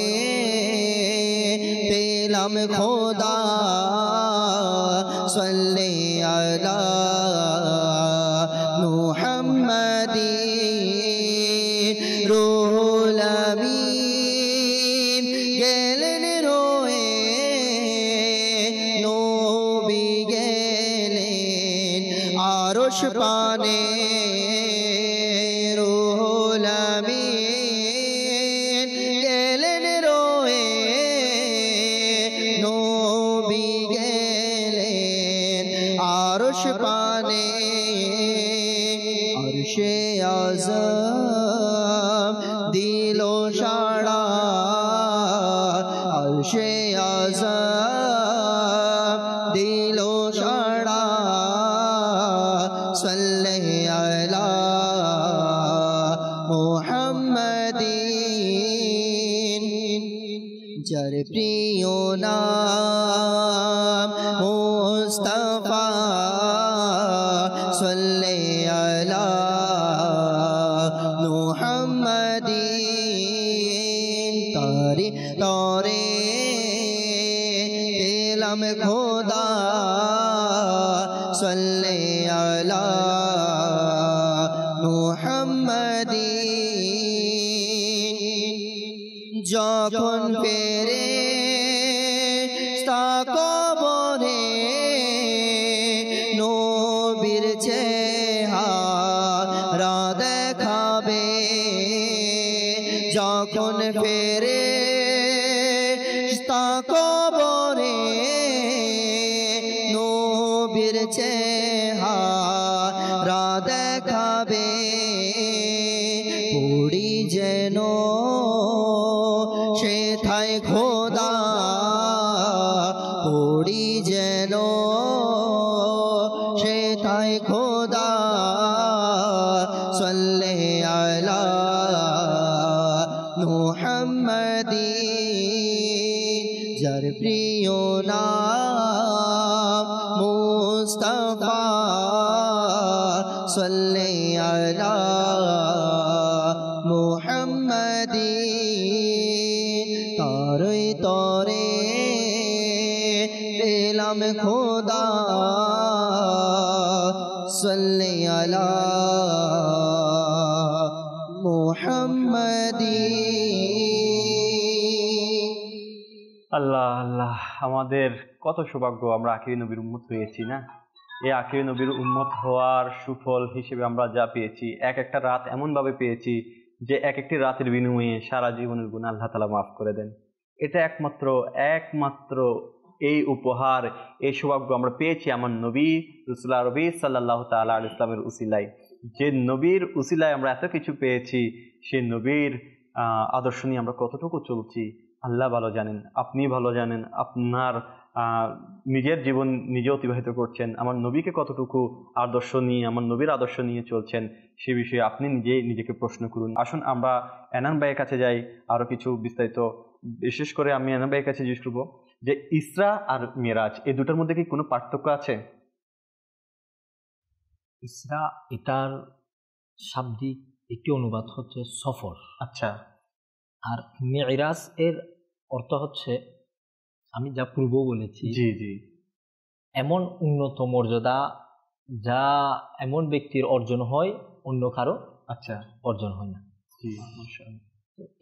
পেলাম খোদা সাল্লি আলা মুহাম্মাদিন রুহুল আমিন গেলেন রোয়ে নবী গেলেন আরশ পানে রুহুল আমিন গেলেন রোয়ে নবী গেলেন আরশ পানে আরশে আযম দিল সাড়া আরশে আযম দিল সাড়া সাল্লি আলা মুহাম্মাদিন যার প্রিয় নাম মুস্তাফা সাল্লি আলা মুহাম্মাদিন তারি তরে পেলাম খোদা সাল্লি আলা মুহাম্মাদিন যখন পেরে কবরে নবীর চেহারা দেখাবে যখন ফেরে কবরে নবীর চেহারা দেখাবে পড়ি যেন সেথায় খোদা পড়ি যেন সেথায় খোদা সাল্লি আলা মুহাম্মাদিন যার প্রিয় নাম মুস্তাফা সাল্লি আলা মুহাম্মাদিন তারই তরে পেলাম খোদা সাল্লি আলা মুহাম্মাদিন। আল্লাহ আল্লাহ, আমাদের কত সৌভাগ্য আমরা আখিরি নবীর উম্মত হয়েছি না। এই আখিরি নবীর উম্মত হওয়ার সুফল হিসেবে আমরা যা পেয়েছি, এক একটা রাত এমন ভাবে পেয়েছি যে এক একটি রাতের বিনিময়ে সারা জীবনের গুনাহ আল্লাহ তাআলা মাফ করে দেন। এটা একমাত্র এই উপহার, এই সৌভাগ্য আমরা পেয়েছি আমার নবী রাসূলুল্লাহ রবি সাল্লাল্লাহু তাআলা আলাইহি ওয়াসাল্লামের উসিলায়। যে নবীর উসিলায় আমরা এত কিছু পেয়েছি, সেই নবীর আদর্শ নিয়ে আমরা কতটুকু চলছি আল্লাহ ভালো জানেন, আপনি ভালো জানেন। আপনার নিজের জীবন নিজে অতিবাহিত করছেন, আমার নবীকে কতটুকু আদর্শ নিয়ে, আমার নবীর আদর্শ নিয়ে চলছেন, সে বিষয়ে আপনি নিজেকে প্রশ্ন করুন। আসুন আমরা এনান ভাইয়ের কাছে যাই, আরো কিছু বিস্তারিত। বিশেষ করে আমি এনান ভাইয়ের কাছে জিজ্ঞেস করবো যে ইসরা আর মেরাজ এই দুটার মধ্যে কি কোনো পার্থক্য আছে? ইসরা এটার শাব্দিক একটি অনুবাদ হচ্ছে সফর। আচ্ছা। আর মেরাজ এর অর্থ হচ্ছে, আমি যা পূর্ব বলেছি, জি জি, এমন উন্নত মর্যাদা যা এমন ব্যক্তির অর্জন হয় অন্য কারো আচ্ছা অর্জন হয় না। জি, মাশাআল্লাহ।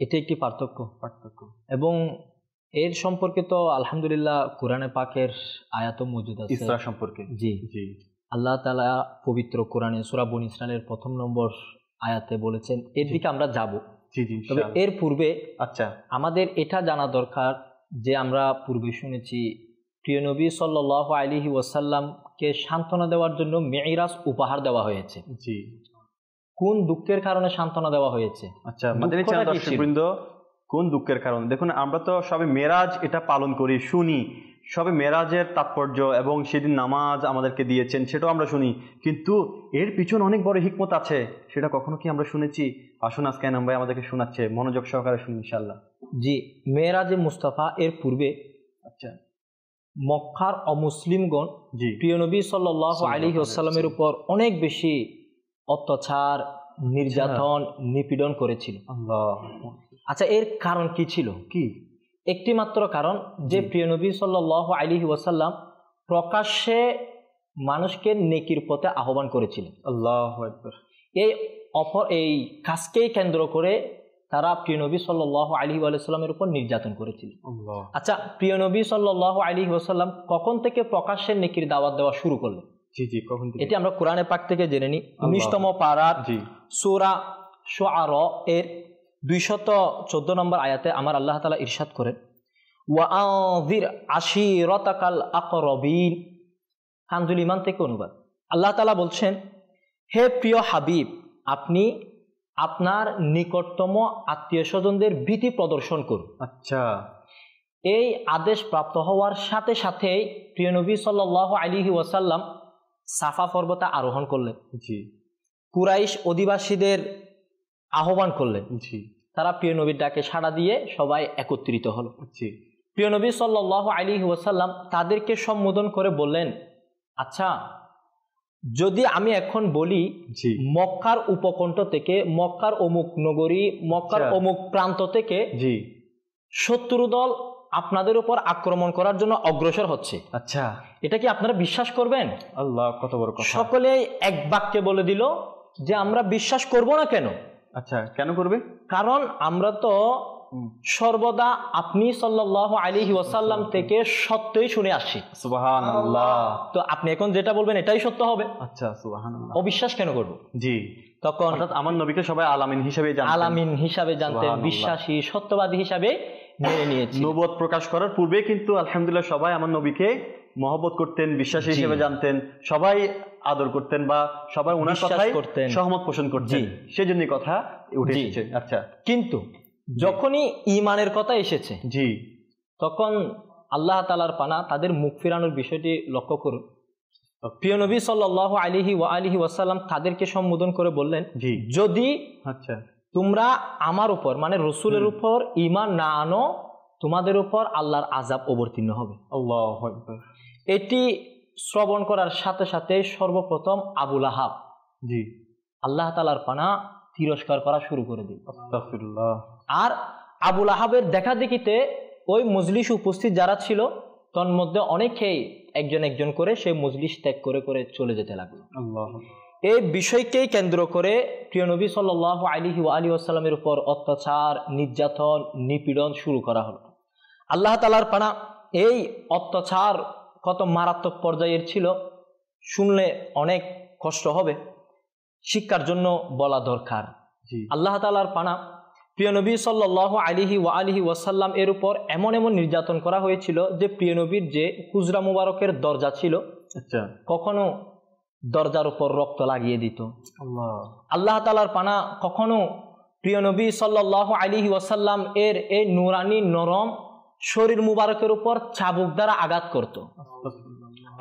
এটা একটি পার্থক্য। এবং এর সম্পর্কে তো আলহামদুলিল্লাহ কোরআনে পাকের আয়াত মজুদ আছে ইসরা সম্পর্কে। জি জি, আল্লাহ তাআলা পবিত্র কোরআনে সূরা বনী ইসরাইলের 1 নম্বর আয়াতে বলেছেন, এর দিকে আমরা যাব। জি জি, তবে এর পূর্বে আচ্ছা আমাদের এটা জানা দরকার যে আমরা পূর্বে শুনেছি প্রিয় নবী সাল্লাল্লাহু আলাইহি ওয়াসাল্লামকে সান্ত্বনা দেওয়ার জন্য মেরাজ উপহার দেওয়া হয়েছে। জি, কোন দুঃখের কারণে সান্ত্বনা দেওয়া হয়েছে? আচ্ছা, মাদানী চ্যানেল দর্শকবৃন্দ, কোন দুঃখের কারণে? দেখুন, আমরা তো সবে মেরাজ এটা পালন করি, শুনি, সবে মেরাজের তাৎপর্য এবং সেদিন নামাজ আমাদেরকে দিয়েছেন সেটাও আমরা শুনি, কিন্তু এর পিছনে অনেক বড় হিকমত আছে, সেটা কখনো কি আমরা শুনেছি? আসুন আজকে এনাম ভাই আমাদেরকে শোনাচ্ছে, মনোযোগ সহকারে শুনি ইনশাআল্লাহ। জি, মেরাজে মুস্তাফা এর পূর্বে আচ্ছা মক্কার অমুসলিমগণ প্রিয় নবী সাল্লাল্লাহু আলাইহি ওয়াসাল্লামের উপর অনেক বেশি অত্যাচার, নির্যাতন, নিপীড়ন করেছিল। আচ্ছা, এর কারণ কি ছিল? কি? একটি মাত্র কারণ, যে প্রিয় নবী সাল্লাল্লাহু আলাইহি ওয়াসাল্লাম প্রকাশ্যে মানুষকে নেকির পথে আহ্বান করেছিলেন। আল্লাহু আকবার। এই কাজকেই কেন্দ্র করে তারা প্রিয় নবী সাল্লাল্লাহু আলাইহি ওয়াসাল্লামের উপর নির্যাতন করেছিল। আচ্ছা, প্রিয় নবী সাল্লাল্লাহু আলাইহি ওয়াসাল্লাম কখন থেকে প্রকাশ্যে নেকির দাওয়াত দেওয়া শুরু করলেন? জি জি, কখন থেকে? এটি আমরা কোরআনে পাক থেকে জেনে নিই। 19তম পারার সূরা শুআরা এর 214 নম্বর আয়াতে আমার আল্লাহ তাআলা ইরশাদ করেন, ওয়া আযির আশিরাতাকাল আকরাবিন। কানজুল ঈমান থেকে অনুবাদ। আল্লাহ তাআলা বলছেন, হে প্রিয় হাবিব, আপনি আপনার নিকটতম আত্মীয় স্বজনদের ভীতি প্রদর্শন করুন। আচ্ছা, এই আদেশ প্রাপ্ত হওয়ার সাথে সাথেই প্রিয় নবী সাল্লাল্লাহু আলাইহি ওয়াসাল্লাম সাফা পর্বতে আরোহণ করলেন। জি। কুরাইশ অধিবাসীদের আহ্বান করলেন। জি। তারা প্রিয় নবীর ডাকে সাড়া দিয়ে সবাই একত্রিত হলো। জি। প্রিয় নবী সাল্লাল্লাহু আলাইহি ওয়াসাল্লাম তাদেরকে সম্বোধন করে বললেন, আচ্ছা, যদি আমি এখন বলি মক্কার উপকণ্ঠ থেকে, মক্কার অমুক নগরী, মক্কার অমুক প্রান্ত থেকে শত্রু দল আপনাদের উপর আক্রমণ করার জন্য অগ্রসর হচ্ছে, আচ্ছা, এটা কি আপনারা বিশ্বাস করবেন? আল্লাহ, কত বড় কথা! সকলেই এক বাক্যে বলে দিল যে আমরা বিশ্বাস করব না। কেন? আচ্ছা, কেন করবে? কারণ আমরা তো সর্বদা আপনি সাল্লাল্লাহু আলাইহি ওয়াসাল্লাম থেকে সত্যই শুনে আসছি। সুবহানাল্লাহ। তো আপনি এখন যেটা বলবেন এটাই সত্য হবে। আচ্ছা, সুবহানাল্লাহ। অবিশ্বাস কেন করব? জি। তখন অর্থাৎ আমার নবীকে সবাই আলামিন হিসেবে জানতেন, আলামিন হিসাবে জানতেন, বিশ্বাসী, সত্যবাদী হিসাবে মেনে নিয়েছেন। নবুয়ত প্রকাশ করার পূর্বে কিন্তু আলহামদুলিল্লাহ সবাই আমার নবীকে মহব্বত করতেন, বিশ্বাসী হিসেবে জানতেন, সবাই আদর করতেন বা সবাই ওনার কথায় সহমত পোষণ করতেন। সেজন্য কথা উঠে এসেছে। আচ্ছা, কিন্তু যখনই ঈমানের কথা এসেছে, জি, তখন আল্লাহ তাআলার পানা তাদের মুখ ফিরানোর বিষয়টি লক্ষ্য করুন। প্রিয় নবী সাল্লাল্লাহু আলাইহি ওয়াসাল্লাম তাদেরকে সম্বোধন করে বললেন, যদি তোমরা আমার উপর মানে রাসূলের উপর ঈমান না আনো, তোমাদের উপর আল্লাহর আযাব অবতীর্ণ হবে। আল্লাহু আকবার। এটি শ্রবণ করার সাথে সাথে সর্বপ্রথম আবু লাহাব আল্লাহ তাআলার পানা তিরস্কার করা শুরু করে দিল। আস্তাগফিরুল্লাহ। আর আবু লাহাবের দেখা দেখিতে ওই মজলিস উপস্থিত যারা ছিল তন্মধ্যে অনেকেই একজন একজন করে সেই মজলিস ত্যাগ করে করে চলে যেতে লাগলো। এই বিষয়কেই কেন্দ্র করে প্রিয় নবী সাল্লাল্লাহু আলাইহি ওয়াসাল্লামের উপর অত্যাচার, নির্যাতন, নিপীড়ন শুরু করা হলো। আল্লাহ তাআলার পানা এই অত্যাচার কত মারাত্মক পর্যায়ের ছিল শুনলে অনেক কষ্ট হবে, শিক্ষার জন্য বলা দরকার। আল্লাহ তাআলার পানা প্রিয় নবী সাল্লাল্লাহু আলাইহি ওয়াসাল্লাম এর উপর এমন এমন নির্যাতন করা হয়েছিল যে প্রিয় নবীর যে হুজরা মুবারকের দরজা ছিল, আচ্ছা, কখনো দরজার উপর রক্ত লাগিয়ে দিত। আল্লাহ তাআলার পানা কখনো প্রিয় নবী সাল্লাল্লাহু আলাইহি ওয়াসাল্লাম এর এই নুরানি নরম শরীর মুবারকের উপর চাবুক দ্বারা আঘাত করত।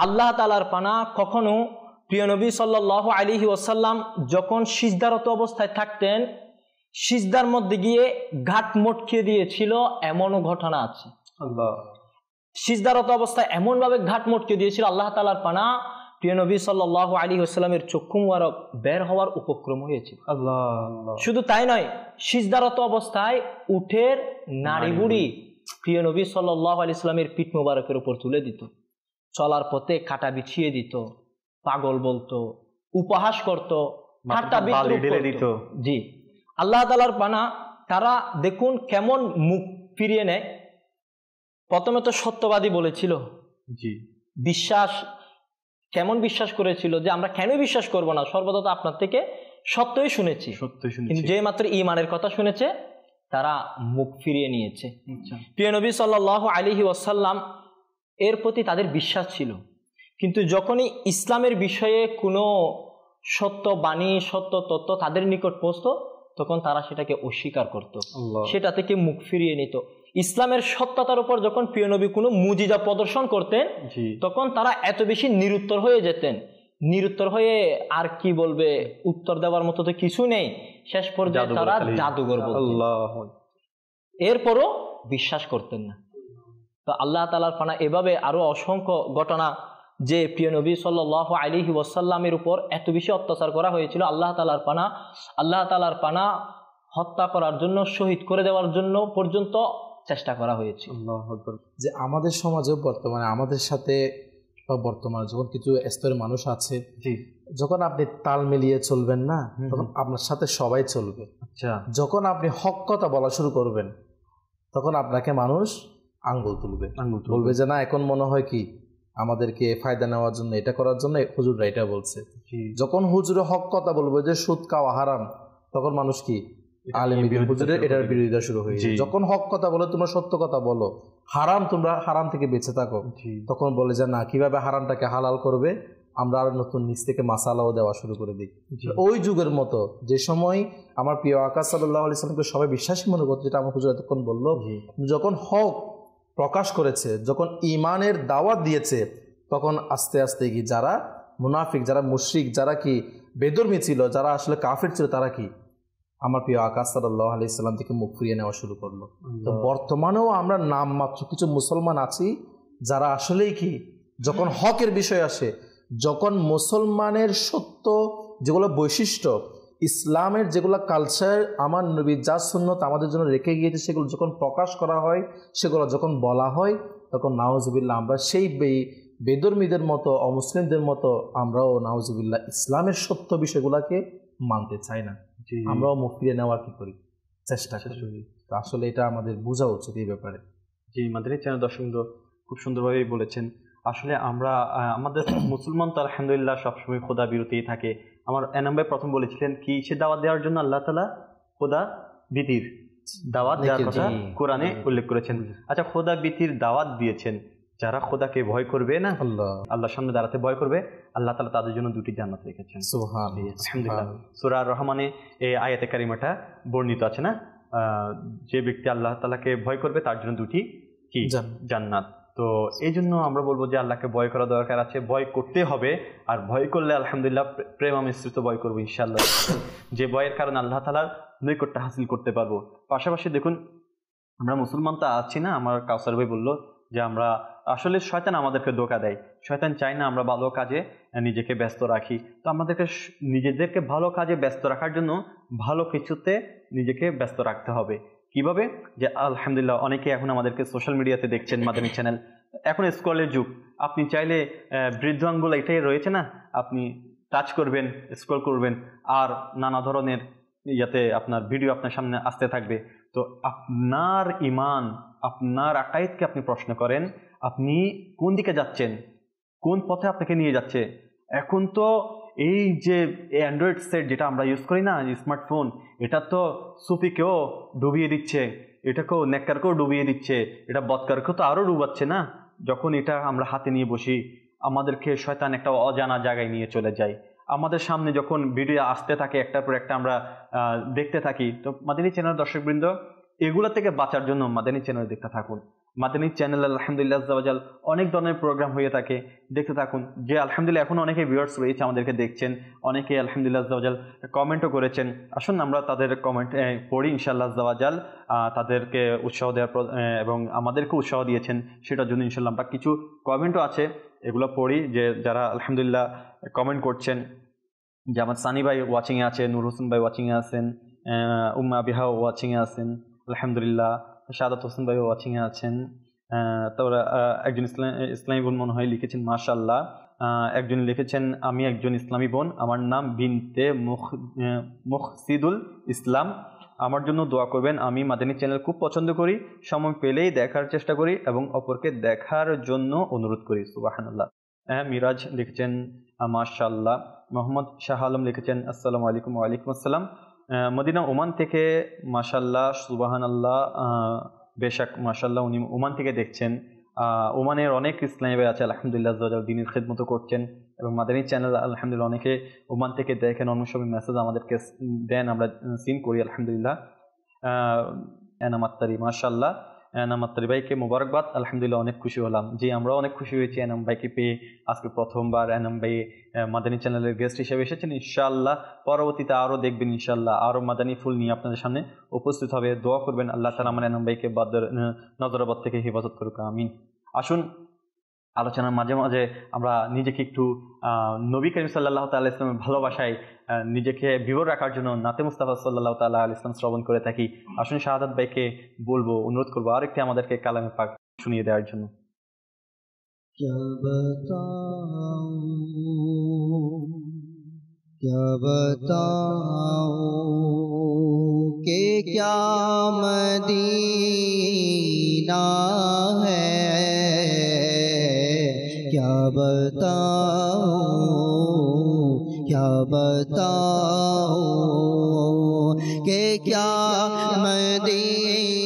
আল্লাহ তাআলার পানা কখনো প্রিয় নবী সাল্লাল্লাহু আলাইহি ওয়াসাল্লাম যখন সিজদারত অবস্থায় থাকতেন, সিজদার মধ্যে গিয়ে ঘাট মটকে দিয়েছিল, এমনও ঘটনা আছে। সিজদারত অবস্থায় এমন ভাবে ঘাট মটকে দিয়েছিল, আল্লাহ তাআলার পানা প্রিয় নবী সাল্লাল্লাহু আলাইহি ওয়াসাল্লামের চক্ষু মুবারক বের হওয়ার উপক্রম হয়েছিল। শুধু তাই নয়, সিজদারত অবস্থায় উটের নাড়ি বুড়ি প্রিয় নবী সাল্লাল্লাহু আলাইহি ওয়াসাল্লামের পিঠ মুবারকের উপর তুলে দিত, চলার পথে কাটা বিছিয়ে দিত, পাগল বলতো, উপহাস করত, ঠাট্টা বিদ্রূপ করত। জি, আল্লাহ তাআলার পানা তারা দেখুন কেমন মুখ ফিরিয়ে নেয়। প্রথমে তো সত্যবাদী বলেছিল, জি, বিশ্বাস কেমন বিশ্বাস করেছিল যে আমরা কেন বিশ্বাস করব না, সর্বদা তো আপনার থেকে সত্যই শুনেছি। কিন্তু যে মাত্র ঈমানের কথা শুনেছে তারা মুখ ফিরিয়ে নিয়েছে। প্রিয় নবী সাল্লাল্লাহু আলাইহি ওয়াসাল্লাম এর প্রতি তাদের বিশ্বাস ছিল, কিন্তু যখনই ইসলামের বিষয়ে কোনো সত্য বাণী, সত্য তথ্য তাদের নিকট পৌঁছত, তখন তারা সেটাকে অস্বীকার করত, সেটা থেকে মুখ ফিরিয়ে নিত। ইসলামের সত্যতার উপর যখন প্রিয় নবী কোনো মুজিজা প্রদর্শন করতেন তখন তারা এত বেশি নিরুত্তর হয়ে যেতেন, নিরুত্তর হয়ে আর কি বলবে, উত্তর দেওয়ার মতো তো কিছু নেই, শেষ পর্যায়ে তারা জাদুঘর বলতেন, এরপরও বিশ্বাস করতেন না। তো আল্লাহ তাআলার পানা এভাবে আরো অসংখ্য ঘটনা যে প্রিয় নবী সাল্লাল্লাহু আলাইহি ওয়াসাল্লামের উপর এত বেশি অত্যাচার করা হয়েছিল, আল্লাহ তাআলার পানা হত্যা করার জন্য, শহীদ করে দেওয়ার জন্য পর্যন্ত চেষ্টা করা হয়েছে। যে আমাদের সমাজেও বর্তমানে আমাদের সাথে বর্তমানে যখন কিছু স্তরের মানুষ আছে, যখন আপনি তাল মিলিয়ে চলবেন না, তখন আপনার সাথে সবাই চলবে। আচ্ছা, যখন আপনি হক কথা বলা শুরু করবেন তখন আপনাকে মানুষ আঙ্গুল তুলবে, বলবে যে না, এখন মনে হয় কি আমাদেরকে ফায়দা নেওয়ার জন্য, এটা করার জন্য হুজুররা এটা বলছে। যখন হুজুরে হক কথা বলবে যে সুদ খাওয়া হারাম, তখন মানুষ কি হুজুরের এটার বিরোধিতা শুরু হয়ে যায়। যখন হক কথা বলে, তোমরা সত্য কথা বলো, হারাম, তোমরা হারাম থেকে বেঁচে থাকো, তখন বলে যে না, কিভাবে হারামটাকে হালাল করবে, আমরা আর নতুন নিচ থেকে মাসালাও দেওয়া শুরু করে দিই। ওই যুগের মতো যে সময় আমার প্রিয় আকাশ সাল্লাল্লাহু আলাইহি সাল্লামকে সবাই বিশ্বাসী মনে করতো, যেটা আমার হুজুর এতক্ষণ বললো, যখন হক প্রকাশ করেছে, যখন ইমানের দাওয়াত দিয়েছে, তখন আস্তে আস্তে কি যারা মুনাফিক, যারা মুশরিক, যারা কি বেদর্মী ছিল, যারা আসলে কাফির ছিল, তারা কি আমার প্রিয় আকাশ সাল্লাল্লাহু আলাইহি সাল্লাম থেকে মুখ ফিরিয়ে নেওয়া শুরু করলো। তো বর্তমানেও আমরা নামমাত্র কিছু মুসলমান আছি যারা আসলেই কি, যখন হকের বিষয় আসে, যখন মুসলমানের সত্য যেগুলো বৈশিষ্ট্য, ইসলামের যেগুলো কালচার, আমার নবী যা সুন্নত আমাদের জন্য রেখে গিয়েছে, সেগুলো যখন প্রকাশ করা হয়, সেগুলো যখন বলা হয়, তখন নাউজুবিল্লাহ আমরা সেই বেদর্মীদের মতো, অমুসলিমদের মতো আমরাও নাউজুবিল্লাহ ইসলামের সত্য বিষয়গুলোকে মানতে চাই না, আমরাও মুখ ফিরিয়ে নেওয়ার কি করি, চেষ্টা করি। তো আসলে এটা আমাদের বোঝা উচিত এই ব্যাপারে। জি, মাদানী চ্যানেল দর্শক খুব সুন্দরভাবেই বলেছেন। আসলে আমরা আমাদের মুসলমান তো আলহামদুলিল্লাহ সবসময় খোদা বিরতিই থাকে। আমার এনাম ভাই প্রথম বলেছিলেন কি, সে দাওয়াত দেওয়ার জন্য আল্লাহ তাআলা খোদা ভীতির দাওয়াত দেওয়ার কথা কোরআনে উল্লেখ করেছেন। আচ্ছা, খোদা ভীতির দাওয়াত দিয়েছেন, যারা খোদাকে ভয় করবে না, আল্লাহর সামনে দাঁড়াতে ভয় করবে, আল্লাহ তাআলা তাদের জন্য দুটি জান্নাত রেখেছেন। আলহামদুলিল্লাহ, সূরা আর-রহমানে এই আয়াতে কারিমাটা বর্ণিত আছে না, যে ব্যক্তি আল্লাহ তাআলাকে ভয় করবে তার জন্য দুটি কি জান্নাত। তো এই জন্য আমরা বলবো যে আল্লাহকে ভয় করা দরকার আছে, ভয় করতে হবে। আর ভয় করলে আলহামদুলিল্লাহ প্রেম মিশ্রিত ভয় করবো ইনশাআল্লাহ, যে ভয়ের কারণে আল্লাহ তাআলার নৈকট্য হাসিল করতে পারবো। পাশাপাশি দেখুন, আমরা মুসলমান তো আছি না, আমার কাউসার ভাই বললো যে আমরা আসলে শয়তান আমাদেরকে ধোঁকা দেয়, শয়তান চায় না আমরা ভালো কাজে নিজেকে ব্যস্ত রাখি। তো আমাদেরকে নিজেদেরকে ভালো কাজে ব্যস্ত রাখার জন্য ভালো কিছুতে নিজেকে ব্যস্ত রাখতে হবে। কিভাবে? যে আলহামদুলিল্লাহ অনেকে এখন আমাদেরকে সোশ্যাল মিডিয়াতে দেখছেন, মাদানী চ্যানেল, এখন স্ক্রলের যুগ, আপনি চাইলে বৃদ্ধ আঙ্গুল এটাই রয়েছে না, আপনি টাচ করবেন, স্ক্রল করবেন, আর নানা ধরনের ইয়াতে আপনার ভিডিও আপনার সামনে আসতে থাকবে। তো আপনার ইমান, আপনার আকায়েদকে আপনি প্রশ্ন করেন, আপনি কোন দিকে যাচ্ছেন, কোন পথে আপনাকে নিয়ে যাচ্ছে। এখন তো এই যে অ্যান্ড্রয়েড সেট যেটা আমরা ইউজ করি না, স্মার্টফোন, এটা তো সুফিকেও ডুবিয়ে দিচ্ছে, এটাকেও নেককারকেও ডুবিয়ে দিচ্ছে, এটা বদকারকেও তো আরও ডুবাচ্ছে না। যখন এটা আমরা হাতে নিয়ে বসি, আমাদেরকে শয়তান একটা অজানা জায়গায় নিয়ে চলে যায়। আমাদের সামনে যখন ভিডিও আসতে থাকে একটার পর একটা আমরা দেখতে থাকি। তো মাদানী চ্যানেল দর্শকবৃন্দ, এগুলো থেকে বাঁচার জন্য মাদানী চ্যানেল দেখতে থাকুন। মাদানী চ্যানেল আলহামদুলিল্লাহ আজ্জাওয়াজাল অনেক ধরনের প্রোগ্রাম হয়ে থাকে, দেখতে থাকুন। যে আলহামদুলিল্লাহ এখন অনেকে ভিউয়ার্স রয়েছে, আমাদেরকে দেখছেন, অনেকে আলহামদুলিল্লাহ আজ্জাওয়াজাল কমেন্টও করেছেন। আসুন আমরা তাদের কমেন্ট পড়ি ইনশাআল্লাহ আজ্জাওয়াজাল, তাদেরকে উৎসাহ দেওয়ার এবং আমাদেরকে উৎসাহ দিয়েছেন, সেটার জন্য ইনশাআল্লাহ আমরা কিছু কমেন্টও আছে, এগুলো পড়ি। যে যারা আলহামদুলিল্লাহ কমেন্ট করছেন, যে আমার সানি ভাই ওয়াচিংয়ে আছে, নূর হোসেন ভাই ওয়াচিংয়ে আছেন, উম্মা বিহা ওয়াচিংয়ে আছেন, আলহামদুলিল্লাহ শাহাদাত হোসেন ভাই ওয়াচিংয়ে আছেন। তারপর একজন ইসলামী বোন মনে হয় লিখেছেন মাশাআল্লাহ। একজন লিখেছেন, আমি একজন ইসলামী বোন, আমার নাম বিনতে মুখসিদুল ইসলাম, আমার জন্য দোয়া করবেন। আমি মাদানী চ্যানেল খুব পছন্দ করি, সময় পেলেই দেখার চেষ্টা করি এবং অপরকে দেখার জন্য অনুরোধ করি। সুবহানাল্লাহ। মিরাজ লিখেছেন মাশাআল্লাহ। মোহাম্মদ শাহ আলম লিখেছেন আসসালামু আলাইকুম। ওয়ালাইকুম আসসালাম। মদিনা ওমান থেকে মাশাআল্লাহ, সুবহানাল্লাহ, বেশাক মাশাআল্লাহ, উনি ওমান থেকে দেখছেন। ওমানের অনেক ইসলামী ভাই আছে আলহামদুলিল্লাহ, দিনের খেদমত করছেন এবং মাদানী চ্যানেল আলহামদুলিল্লাহ অনেকে ওমান থেকে দেখেন, অন্য সব মেসেজ আমাদেরকে দেন, আমরা সিন করি আলহামদুলিল্লাহ। এনামাত্তারি মাশাআল্লাহ। এনাম আত্তারি ভাইকে মোবারকবাদ। আলহামদুলিল্লাহ অনেক খুশি হলাম। জি, আমরাও অনেক খুশি হয়েছি এনাম ভাইকে পেয়ে। আজকে প্রথমবার এনাম ভাই মাদানী চ্যানেলের গেস্ট হিসেবে এসেছেন। ইনশাআল্লাহ পরবর্তীতে আরও দেখবেন, ইনশাআল্লাহ আরও মাদানী ফুল নিয়ে আপনাদের সামনে উপস্থিত হবে। দোয়া করবেন আল্লাহ তাআলা আমার এনাম ভাইকে নজরাবাদ থেকে হেফাজত করুক, আমিন। আসুন আলোচনার মাঝে মাঝে আমরা নিজেকে একটু নবী করিম সাল্লাল্লাহু তাআলা ইসলামের ভালোবাসায় নিজেকে বিভোর রাখার জন্য নাতে মুস্তাফা সাল্লাল্লাহু তাআলা আলাইহি ইসলাম শ্রবণ করে থাকি। আসুন শাহাদাত ভাইকে বলবো, অনুরোধ করবো আরেকটি আমাদেরকে কালামে পাক শুনিয়ে দেওয়ার জন্য। क्या बताऊं कि क्या मदीना है, क्या बताऊं कि क्या मदीना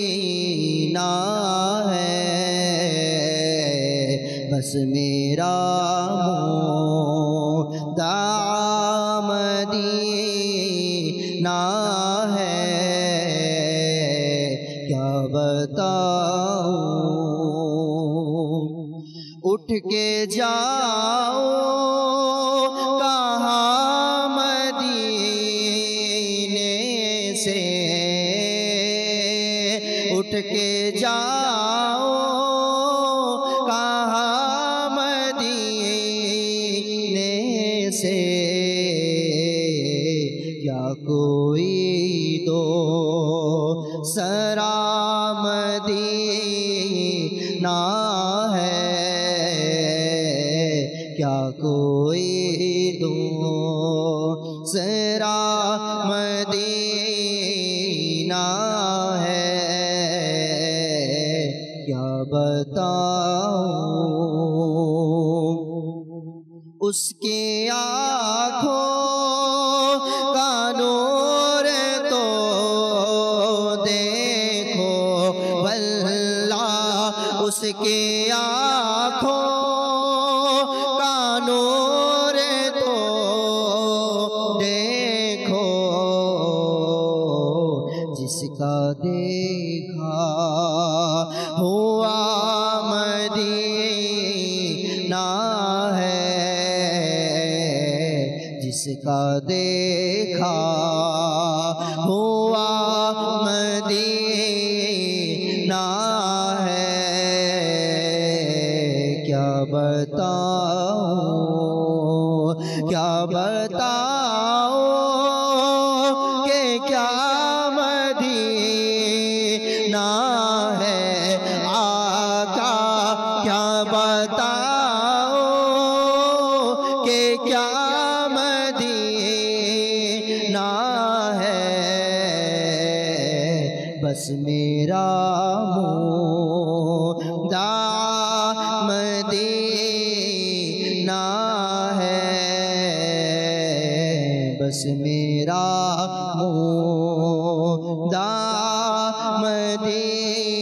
है, बस मेरा मदीना है, क्या बताऊं। उठ के जाओ कहाँ मदीने से, उठ के जाओ कहाँ मदीने से, क्या कोई दो सरा मदीना है, क्या कोई दो सरा मदीना है, क्या बताऊं। उसकी आँखों का नूर तो देखो वल्लाह, उसकी आँखों का नूर तो देखो, जिसका देखा हुआ मदीना है, जिसका देखा हुआ मदीना है, क्या बताऊं, क्या बताऊं कि क्या मदीना है आका, क्या बताऊं कि क्या मदीना है, बस मेरा मुद्दा मदीना है, बस मेरा मुद्दा मदीना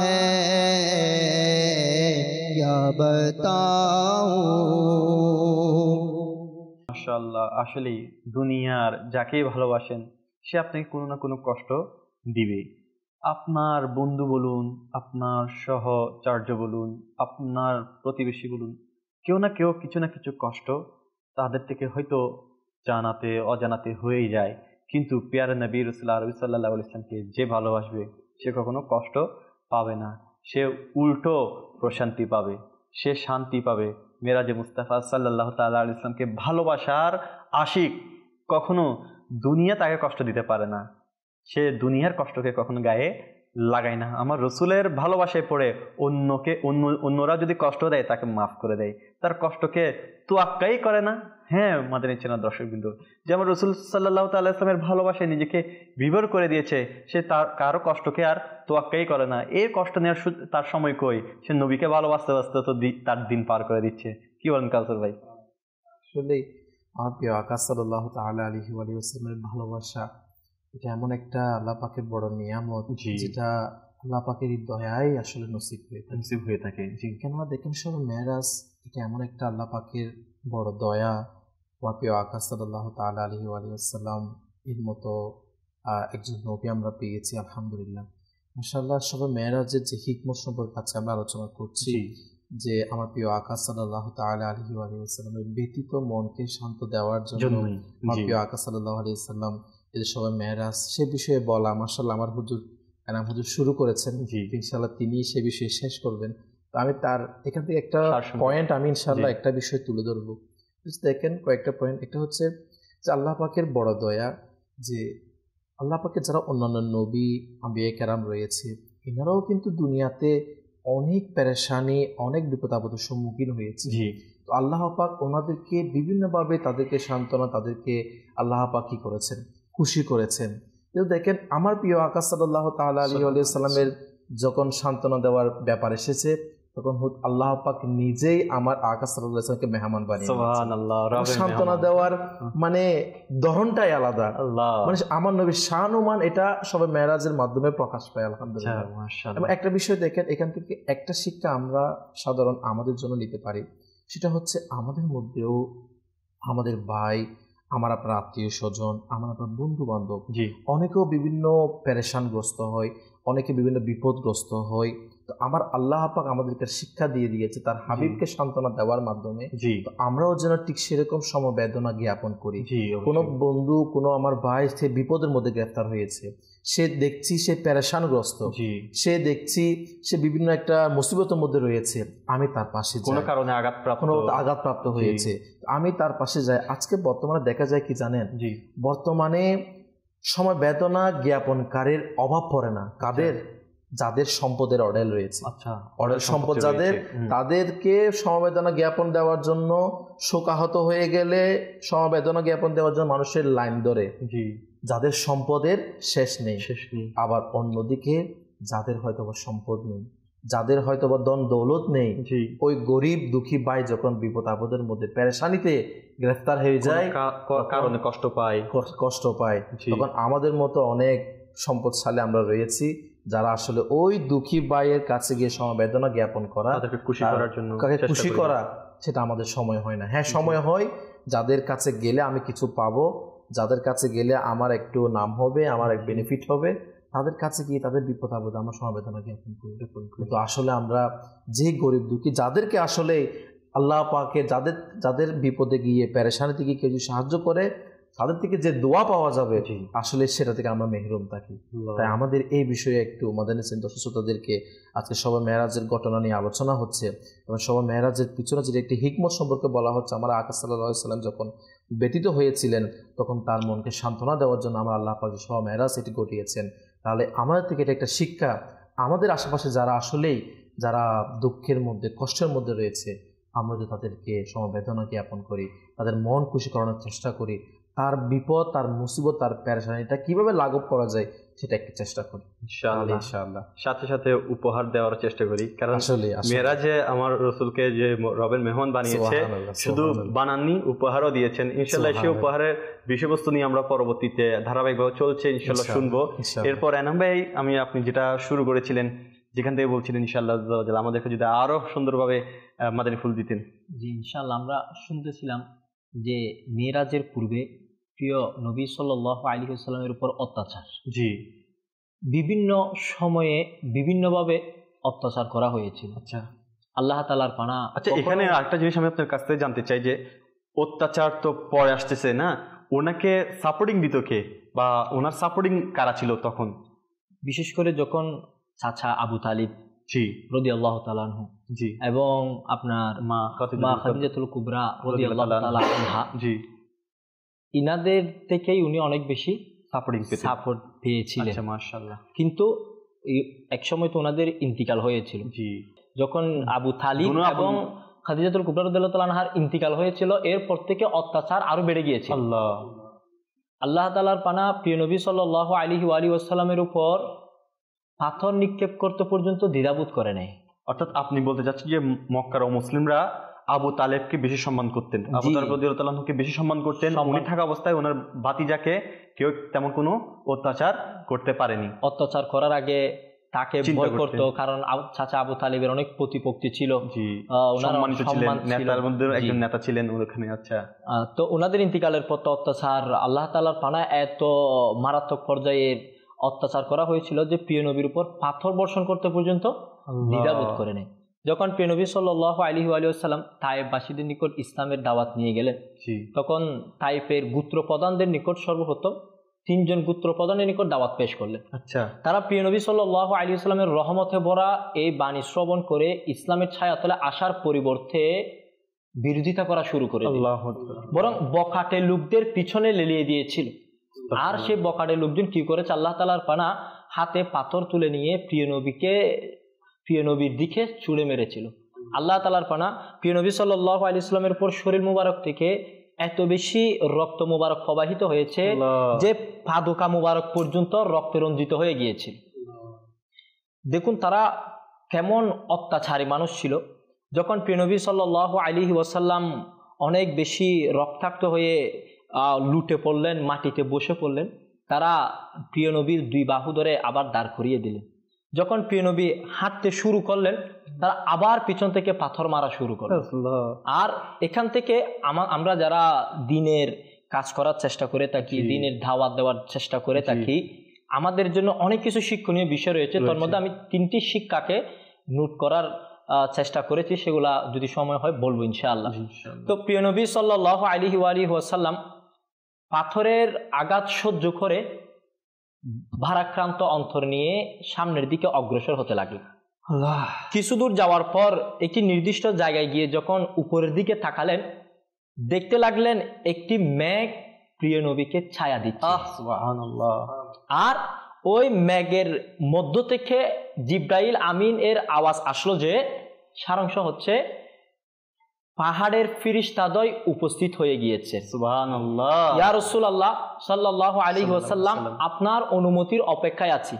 है, क्या बताऊं। মাশাআল্লাহ, আসলেই দুনিয়ার যাকেই ভালোবাসেন সে আপনাকে কোনো না কোনো কষ্ট দিবে। আপনার বন্ধু বলুন, আপনার সহচর্য বলুন, আপনার প্রতিবেশী বলুন, কেউ না কেউ কিছু না কিছু কষ্ট তাদের থেকে হয়তো জানাতে অজানাতে হয়েই যায়। কিন্তু পেয়ারে নবী রাসূলুল্লাহ সাল্লাল্লাহু আলাইহি ওয়াসাল্লামকে যে ভালোবাসবে সে কখনো কষ্ট পাবে না, সে উল্টো প্রশান্তি পাবে, সে শান্তি পাবে। মেরাজে মুস্তাফা সাল্লাল্লাহু তাআলা আলাইহি ওয়াসাল্লামকে ভালোবাসার আশিক কখনো দুনিয়া তাকে কষ্ট দিতে পারে না, সে দুনিয়ার কষ্টকে কখনো গায়ে লাগায় না। আমার রসুলের ভালোবাসায় পড়ে অন্যরা যদি কষ্ট দেয় তাকে মাফ করে দেয়, তার কষ্টকে তোয়াক্কাই করে না। হ্যাঁ মাদানী চ্যানেল দর্শকবৃন্দ, যে আমার রসুল সাল্লাল্লাহু তাআলা ইসলামের ভালোবাসায় নিজেকে বিভোর করে দিয়েছে, সে তার কারো কষ্টকে আর তোয়াক্কাই করে না। এই কষ্ট নেওয়ার তার সময় কই, সে নবীকে ভালোবাসতে বাসতে তো তার দিন পার করে দিচ্ছে। কি বলেন কাউসার ভাই? আসলে আমার প্রিয় আকা সাল্লাল্লাহু তাআলা আলাইহি ওয়াসাল্লামের ভালোবাসা এটা এমন একটা আল্লাহ পাকের বড় নিয়ামত, যেটা আল্লাহ পাকের দয়ায় আসলে নসিব হয়ে থাকে। কেননা দেখেন সব মেরাজ এটা এমন একটা আল্লাহ পাকের বড় দয়া। আমার প্রিয় আকা সাল্লাল্লাহু তাআলা আলাইহি ওয়াসাল্লাম এর মতো একজন নবী আমরা পেয়েছি, আলহামদুলিল্লাহ। মাশাআল্লাহ, সবে মেরাজের যে হিকমত সম্পর্কে আছে আমরা আলোচনা করছি, যে আমার প্রিয় আকা সাল্লাল্লাহু তাআলা আলাইহি ওয়া সাল্লামের ব্যতীত মনকে শান্ত দেওয়ার জন্য আমার প্রিয় আকা সাল্লাল্লাহু আলাইহি সাল্লাম এই যে সবে মেরাজ সে বিষয়ে বলা, মাশাআল্লাহ আমার হুজুর এনাম হুজুর শুরু করেছেন, ইনশাআল্লাহ তিনি সে বিষয়ে শেষ করবেন। তো আমি তার এখান থেকে একটা পয়েন্ট আমি ইনশাআল্লাহ একটা বিষয় তুলে ধরবো। দেখেন কয়েকটা পয়েন্ট। একটা হচ্ছে যে আল্লাহ পাকের বড় দয়া, যে আল্লাহ পাকের যারা অন্যান্য নবী আম্বিয়া কেরাম রয়েছে এনারাও কিন্তু দুনিয়াতে অনেক পেরেশানি অনেক বিপদ আপদের সম্মুখীন হয়েছে। তো আল্লাহ পাক ওনাদেরকে বিভিন্নভাবে তাদেরকে সান্ত্বনা, তাদেরকে আল্লাহ পাক কি করেছেন, খুশি করেছেন। কিন্তু দেখেন আমার প্রিয় আকা সাল্লাল্লাহু তাআলা আলাইহি ওয়া সাল্লামের যখন সান্ত্বনা দেওয়ার ব্যাপার এসেছে তখন আল্লাহ পাক নিজেই আমার আকা সাল্লাল্লাহু আলাইহি ওয়াসাল্লামকে মেহমান বানিয়ে সুবহানাল্লাহ। সান্ত্বনা দেওয়ার মানে ধরনটাই আলাদা। মানে আমার নবীর শান ও মান এটা সবে মেরাজের মাধ্যমে প্রকাশ পায় আলহামদুলিল্লাহ। এবং একটা বিষয় দেখেন, এখান থেকে একটা শিক্ষা আমরা সাধারণ আমাদের জন্য নিতে পারি, সেটা হচ্ছে আমাদের মধ্যেও আমাদের ভাই, আমার আপনার আত্মীয় স্বজন, আমার আপনার বন্ধু বান্ধব অনেকেও বিভিন্ন পেরেশানগ্রস্ত হয়, অনেকে বিভিন্ন বিপদগ্রস্ত হয়। তো আমার আল্লাহ পাক আমাদেরকে শিক্ষা দিয়ে দিয়েছে তার হাবিবকে সান্ত্বনা দেওয়ার মাধ্যমে আমরাও যেন ঠিক সেরকম সমবেদনা জ্ঞাপন করি। কোনো বন্ধু, কোনো আমার ভাই সে বিপদের মধ্যে গ্রেফতার হয়েছে, সে দেখছি সে পেরেশানগ্রস্ত, সে দেখছি সে বিভিন্ন একটা মুসিবতের মধ্যে রয়েছে, আমি তার পাশে কোনো কারণে আঘাতপ্রাপ্ত হয়েছে, আমি তার পাশে যাই। আজকে বর্তমানে দেখা যায় কি জানেন, বর্তমানে সমবেদনা জ্ঞাপনকারীর অভাব পড়ে না। কাদের? যাদের সম্পদের অডেল রয়েছে, অডেল সম্পদ যাদের, তাদেরকে সমবেদনা জ্ঞাপন দেওয়ার জন্য শোকাহত হয়ে গেলে সমবেদনা জ্ঞাপন দেওয়ার জন্য মানুষের লাইন ধরে, যাদের সম্পদের শেষ নেই। আবার অন্যদিকে যাদের হয়তো সম্পদ নেই, যাদের হয়তো বা ধন দৌলত নেই, ওই গরিব দুঃখী ভাই যখন বিপদ আপদের মধ্যে পেরেশানিতে গ্রেফতার হয়ে যায়, কারণে কষ্ট পায়, তখন আমাদের মতো অনেক সম্পদশালী আমরা রয়েছি যারা আসলে ওই দুঃখী ভাইয়ের কাছে গিয়ে সমবেদনা জ্ঞাপন করা, খুশি করা, সেটা আমাদের সময় হয় না। হ্যাঁ, সময় হয় যাদের কাছে গেলে আমি কিছু পাবো, যাদের কাছে গেলে আমার একটু নাম হবে, আমার এক বেনিফিট হবে, তাদের কাছে গিয়ে তাদের বিপদ আপদে আমরা সমবেদনা জ্ঞাপন করি। কিন্তু আসলে আমরা যে গরিব দুঃখী যাদেরকে আসলে আল্লাহ পাকে যাদের বিপদে গিয়ে পেরেশানিতে গিয়ে কেউ সাহায্য করে, তাদের থেকে যে দোয়া পাওয়া যাবে আসলে সেটা থেকে আমরা মেহরুম থাকি। তাই আমাদের এই বিষয়ে একটু মাদানী সেন্টার শ্রোতাদেরকে আজকে সবে মেরাজের ঘটনা নিয়ে আলোচনা হচ্ছে এবং সবে মেরাজের পিছনে যে একটি হিকমত সম্পর্কে বলা হচ্ছে। আমার আকা সাল্লাল্লাহু আলাইহি সাল্লাম যখন ব্যতীত হয়েছিলেন তখন তার মনকে সান্ত্বনা দেওয়ার জন্য আমার আল্লাহ পাক সবে মেরাজ এটি ঘটিয়েছেন। তাহলে আমাদের থেকে এটা একটা শিক্ষা, আমাদের আশেপাশে যারা আসলেই যারা দুঃখের মধ্যে কষ্টের মধ্যে রয়েছে, আমরা যদি তাদেরকে সমবেদনা জ্ঞাপন করি, তাদের মন খুশি করানোর চেষ্টা করি, তার বিপদ, তার মুসিবত, তার পেরেশানিটা কিভাবে লাঘব করা যায় সেটা একটু চেষ্টা করি ইনশাআল্লাহ। সাথে সাথে উপহার দেওয়ার চেষ্টা করি, কারণ মেরাজে আমার রসুলকে যে রবের মেহমান বানিয়েছে, শুধু বানাননি উপহারও দিয়েছেন। ইনশাআল্লাহ সেই উপহারের বিষয়বস্তু নিয়ে আমরা পরবর্তীতে ধারাবাহিকভাবে চলছে ইনশাআল্লাহ শুনবো। এরপর এনাম ভাই, আপনি যেটা শুরু করেছিলেন, যেখান থেকে বলছিলেন ইনশাআল্লাহ আমাদেরকে যদি আরো সুন্দরভাবে মাদানী ফুল দিতেন। জি ইনশাআল্লাহ, আমরা শুনতেছিলাম যে মেরাজের পূর্বে প্রিয় নবী সাল্লাল্লাহু আলাইহি ওয়াসাল্লামের উপর অত্যাচার, বিভিন্ন সময়ে বিভিন্নভাবে অত্যাচার করা হয়েছিল। আল্লাহ তাআলার পানা। এখানে আরেকটা জিনিস আমি আপনার কাছ থেকে জানতে চাই যে অত্যাচার তো পরে আসতেছে না, ওনাকে সাপোর্টিং দিত কে, বা ওনার সাপোর্টিং কারা ছিল তখন? বিশেষ করে যখন চাচা আবু তালিব রাদিয়াল্লাহু তাআলা আনহু এবং আপনার মা খাদিজাতুল কুবরা রাদিয়াল্লাহু তাআলা আনহা, ইনাদের থেকেই উনি অনেক বেশি সাপোর্ট পেয়েছিলেন। মাশাআল্লাহ। কিন্তু এক সময় তো ওনাদের ইন্তিকাল হয়েছিল। যখন আবু তালিব এবং খাদিজাতুল কুবরা রাদিয়াল্লাহু তাআলা আনহার ইন্তিকাল হয়েছিল, এরপর থেকে অত্যাচার আরো বেড়ে গিয়েছে। আল্লাহ তাআলার পানা, প্রিয় নবী সাল্লাল্লাহু আলাইহি ওয়াসাল্লামের উপর পাথর নিক্ষেপ করতে পর্যন্ত দ্বিধাবোধ করে নাই। অর্থাৎ আপনি বলতে চাচ্ছেন যে মক্কার মুসলিমরা আবু তালেবকে বেশি সম্মান করতেন, আবু তালেব রাদিয়াল্লাহু তাআলা আনহুকে বেশি সম্মান করতেন। উনি থাকা অবস্থায় ওনার ভাতিজাকে কেউ তেমন কোনো অত্যাচার করতে পারেনি। অত্যাচার করার আগে তাকে ভয় করত, কারণ চাচা আবু তালিবের অনেক প্রতিপত্তি ছিল, সম্মানিত ছিলেন, নেতার মধ্যে একজন নেতা ছিলেন ওখানে। তো ওনাদের ইন্তিকালের পর অত্যাচার আল্লাহ তাআলার পানা এত মারাত্মক পর্যায়ে অত্যাচার করা হয়েছিল যে প্রিয় নবীর উপর পাথর বর্ষণ করতে পর্যন্ত দ্বিধাবোধ করে নেয়। যখন প্রিয় নবী সাল্লাল্লাহু আলাইহি ওয়া সাল্লাম তায়েফবাসীদের নিকট ইসলামের দাওয়াত নিয়ে গেলেন, তখন তাইফের গোত্র প্রধানদের নিকট সর্বপ্রথম 3 জন গোত্র প্রধানের নিকট দাওয়াত পেশ করলেন। আচ্ছা, তারা প্রিয় নবী সাল্লাল্লাহু আলাইহি ওয়াসাল্লামের রহমতে ভরা এই বাণী শ্রবণ করে ইসলামের ছায়াতলে আসার পরিবর্তে বিরোধিতা করা শুরু করে দিল, বরং বখাটে লোকদের পিছনে লেলিয়ে দিয়েছিল। আর সেই বখাটে লোকজন কি করেছে, আল্লাহ তাআলার পানা হাতে পাথর তুলে নিয়ে প্রিয় নবীর দিকে ছুঁড়ে মেরেছিল। আল্লাহ তাআলার পানা প্রিয় নবী সাল্লাল্লাহু আলাইহি ওয়াসাল্লামের উপর শরীর মুবারক থেকে এত বেশি রক্ত মুবারক প্রবাহিত হয়েছে যে পাদুকা মুবারক পর্যন্ত রক্তে রঞ্জিত হয়ে গিয়েছিল। দেখুন তারা কেমন অত্যাচারী মানুষ ছিল। যখন প্রিয় নবী সাল্লাল্লাহু আলাইহি ওয়াসাল্লাম অনেক বেশি রক্তাক্ত হয়ে লুটে পড়লেন, মাটিতে বসে পড়লেন, তারা প্রিয় নবীর 2 বাহু ধরে আবার দাঁড় করিয়ে দিলেন। যখন প্রিয় নবী হাঁটতে শুরু করলেন, তারা আবার পিছন থেকে পাথর মারা শুরু করলেন। আর এখান থেকে আমরা যারা দিনের কাজ করার চেষ্টা করে থাকি, দিনের দাওয়াত দেওয়ার চেষ্টা করে থাকি, আমাদের জন্য অনেক কিছু শিক্ষণীয় বিষয় রয়েছে। তার মধ্যে আমি 3টি শিক্ষাকে নোট করার চেষ্টা করেছি, সেগুলা যদি সময় হয় বলবো ইনশাআল্লাহ। তো প্রিয় নবী সাল্লাল্লাহু আলাইহি ওয়াসাল্লাম পাথরের আঘাত সহ্য করে ভারাক্রান্ত অন্তর নিয়ে সামনের দিকে অগ্রসর হতে লাগলেন। কিছু দূর যাওয়ার পর একটি নির্দিষ্ট জায়গায় গিয়ে যখন উপরের দিকে তাকালেন, দেখতে লাগলেন একটি মেঘ প্রিয় নবীকে ছায়া দিচ্ছে। আর ওই মেঘের মধ্য থেকে জিব্রাইল আমিন এর আওয়াজ আসলো যে সারাংশ হচ্ছে পাহাড়ের ফিরিস্তাদ্বয় উপস্থিত হয়ে গিয়েছে। সুবহানাল্লাহ, ইয়া রাসূলুল্লাহ সাল্লাল্লাহু আলাইহি ওয়াসাল্লাম, আপনার অনুমতির অপেক্ষায় আছি,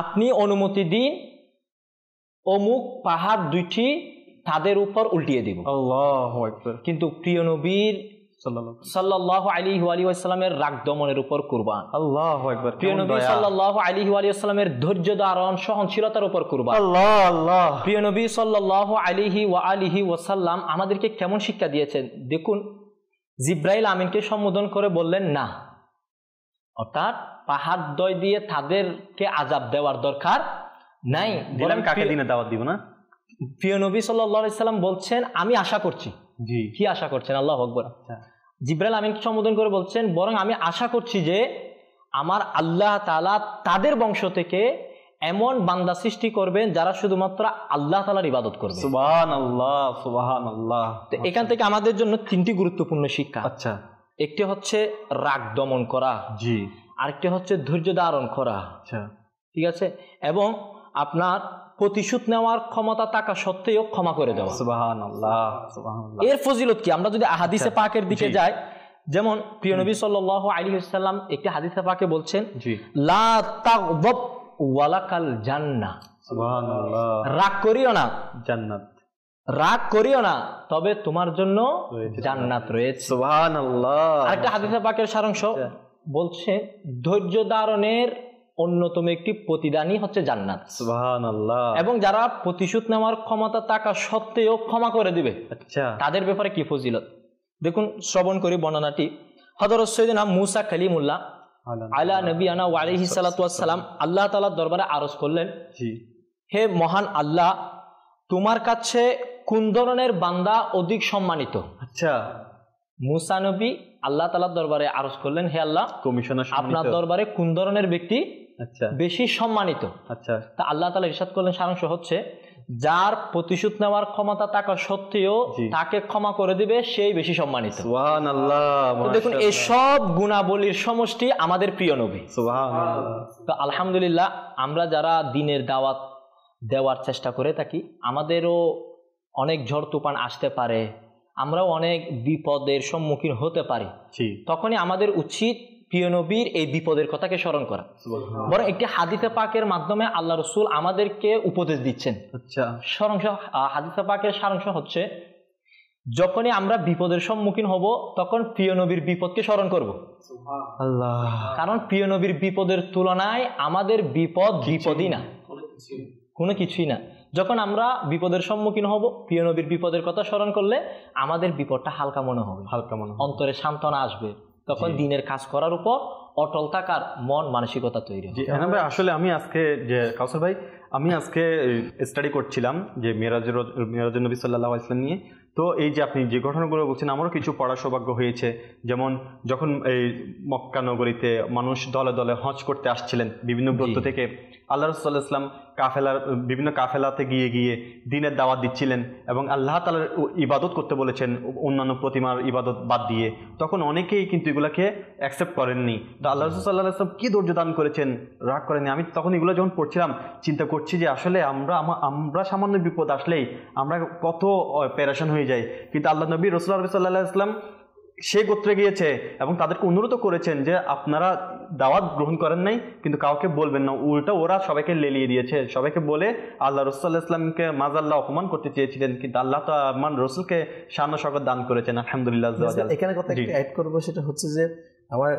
আপনি অনুমতি দিন, অমুক পাহাড় 2টি তাদের উপর উল্টিয়ে দিব। আল্লাহু আকবার। কিন্তু প্রিয় নবীর সাল্লাল্লাহু আলাইহি ওয়াসাল্লামের রাগ দমনের উপর কুরবান। আল্লাহু আকবার। প্রিয় নবী সাল্লাল্লাহু আলাইহি ওয়াসাল্লামের ধৈর্য ধারণ সহনশীলতার উপর কুরবান। আল্লাহ আল্লাহ। প্রিয় নবী সাল্লাল্লাহু আলাইহি ওয়াসাল্লাম আমাদেরকে কেমন শিক্ষা দিয়েছেন দেখুন। জিব্রাইল আমিনকে সম্বোধন করে বললেন না, অর্থাৎ পাহাড় দ্বয় দিয়ে তাদেরকে আযাব দেওয়ার দরকার নাই। দিলাম কাকে দিনে দাওয়াত দিব না। প্রিয় নবী সাল্লাল্লাহু আলাইহি সাল্লাম বলছেন আমি আশা করছি। জি, কি আশা করছেন? আল্লাহু আকবার। জিব্রাইল আমিনকে সম্বোধন করে বলছেন বরং আমি আশা করছি যে আমার আল্লাহ তাআলা তাদের বংশ থেকে এমন বান্দা সৃষ্টি করবেন যারা শুধুমাত্র আল্লাহ তাআলার ইবাদত করবে। সুবহানাল্লাহ সুবহানাল্লাহ। তো এখান থেকে আমাদের জন্য 3টি গুরুত্বপূর্ণ শিক্ষা। আচ্ছা, একটি হচ্ছে রাগ দমন করা, জি, আরেকটি হচ্ছে ধৈর্য ধারণ করা, আচ্ছা, ঠিক আছে, এবং আপনার প্রতিশোধ নেওয়ার ক্ষমতা থাকা সত্ত্বেও ক্ষমা করে দেওয়া। সুবহানাল্লাহ সুবহানাল্লাহ। এর ফজিলত কি? আমরা যদি হাদিসে পাকের দিকে যাই, যেমন প্রিয় নবী সাল্লাল্লাহু আলাইহি ওয়াসাল্লাম একটি হাদিসে পাকে বলছেন লা তাগদাব ওয়ালাকাল জান্নাহ। সুবহানাল্লাহ। রাগ করিও না, জান্নাত। রাগ করিও না, তবে তোমার জন্য জান্নাত রয়েছে। সুবহানাল্লাহ। আরেকটা হাদিসে পাকের সারাংশ বলছে ধৈর্য ধারণের অন্যতম একটি প্রতিদানই হচ্ছে জান্নাত। সুবহানাল্লাহ। এবং যারা প্রতিশোধ নেওয়ার ক্ষমতা থাকা সত্ত্বেও ক্ষমা করে দিবে, আচ্ছা, তাদের ব্যাপারে কি ফজিলত দেখুন। শ্রবণ করি বর্ণনাটি। হযরত সাইয়েদনা মুসা কালিমুল্লাহ আলা নবিয়ানা ওয়া আলাইহিস সালাতু ওয়াস সালাম আল্লাহ তাআলার দরবারে আরজ করলেন, হে মহান আল্লাহ, তোমার কাছে কোন ধরনের বান্দা অধিক সম্মানিত? আচ্ছা, মুসা নবী আল্লাহ তাআলার দরবারে আরজ করলেন, হে আল্লাহ, আপনার দরবারে কোন ধরনের ব্যক্তি বেশি সম্মানিত? আচ্ছা, তা আল্লাহ তাআলা ইরশাদ করলেন, সারাংশ হচ্ছে যার প্রতিশোধ নেওয়ার ক্ষমতা থাকা সত্ত্বেও তাকে ক্ষমা করে দিবে সেই বেশি সম্মানিত। সুবহানাল্লাহ। দেখুন এই সব গুণাবলীর সমষ্টি আমাদের প্রিয় নবী। সুবহানাল্লাহ। তো আলহামদুলিল্লাহ, আমরা যারা দিনের দাওয়াত দেওয়ার চেষ্টা করে থাকি, আমাদেরও অনেক ঝড় তুফান আসতে পারে, আমরাও অনেক বিপদের সম্মুখীন হতে পারি। তখনই আমাদের উচিত প্রিয় নবীর এই বিপদের কথাকে স্মরণ করা। বরং একটি হাদিসে পাকের মাধ্যমে আল্লাহ রাসূল আমাদেরকে উপদেশ দিচ্ছেন। আচ্ছা, সারাংশ হাদিসে পাকের সারাংশ হচ্ছে যখনই আমরা বিপদের সম্মুখীন হব তখন প্রিয় নবীর বিপদকে স্মরণ করব। সুবহানাল্লাহ। কারণ প্রিয় নবীর বিপদের তুলনায় আমাদের বিপদ বিপদই না, কোনো কিছুই না। যখন আমরা বিপদের সম্মুখীন হব, প্রিয় নবীর বিপদের কথা স্মরণ করলে আমাদের বিপদটা হালকা মনে হবে, হালকা মনে হবে, অন্তরে সান্ত্বনা আসবে। তখন দিনের কাজ করার উপর অটল থাকার মন মানসিকতা তৈরি হয়। এনাম ভাই, আসলে আমি আজকে যে কাউসার ভাই, আমি আজকে স্টাডি করছিলাম যে মেরাজের নবী সাল্লাল্লাহু আলাইহি ওয়াসাল্লাম নিয়ে। তো এই যে আপনি যে ঘটনাগুলো বলছেন, আমারও কিছু পড়ার সৌভাগ্য হয়েছে। যেমন যখন এই মক্কা নগরীতে মানুষ দলে দলে হজ করতে আসছিলেন বিভিন্ন প্রান্ত থেকে, আল্লাহ রাসূল সাল্লাল্লাহু আলাইহি ওয়াসাল্লাম বিভিন্ন কাফেলাতে গিয়ে গিয়ে দ্বীনের দাওয়াত দিচ্ছিলেন এবং আল্লাহ তাআলার ইবাদত করতে বলেছেন অন্যান্য প্রতিমার ইবাদত বাদ দিয়ে। তখন অনেকেই কিন্তু এগুলোকে অ্যাকসেপ্ট করেননি। তো আল্লাহ রাসূল সাল্লাল্লাহু আলাইহি ওয়াসাল্লাম কি ধৈর্য দান করেছেন, রাগ করেননি। আমি তখন এগুলো যখন পড়ছিলাম চিন্তা করছি যে আসলে আমরা সামান্য বিপদ আসলেই আমরা কত প্যারেশান হয়ে যাই, কিন্তু আল্লাহ নবী রাসূলুল্লাহ সাল্লাল্লাহু আলাইহি ওয়াসাল্লাম সে গোত্রে গিয়েছে এবং তাদেরকে অনুরোধ করেছেন যে আপনারা দাওয়াত গ্রহণ করেন নাই কিন্তু কাউকে বলবেন না। উল্টা ওরা সবাইকে লেলিয়ে দিয়েছে, সবাইকে বলে আল্লাহ রাসূল সাল্লাল্লাহু আলাইহি ওয়াসাল্লামকে মাযাল্লাহ অপমান করতে চেয়েছিলেন, কিন্তু আল্লাহ তো আমার রাসূলকে শান ও শওকত দান করেছেন, আলহামদুলিল্লাহ। এখানে কথা একটু অ্যাড করব, সেটা হচ্ছে যে আমার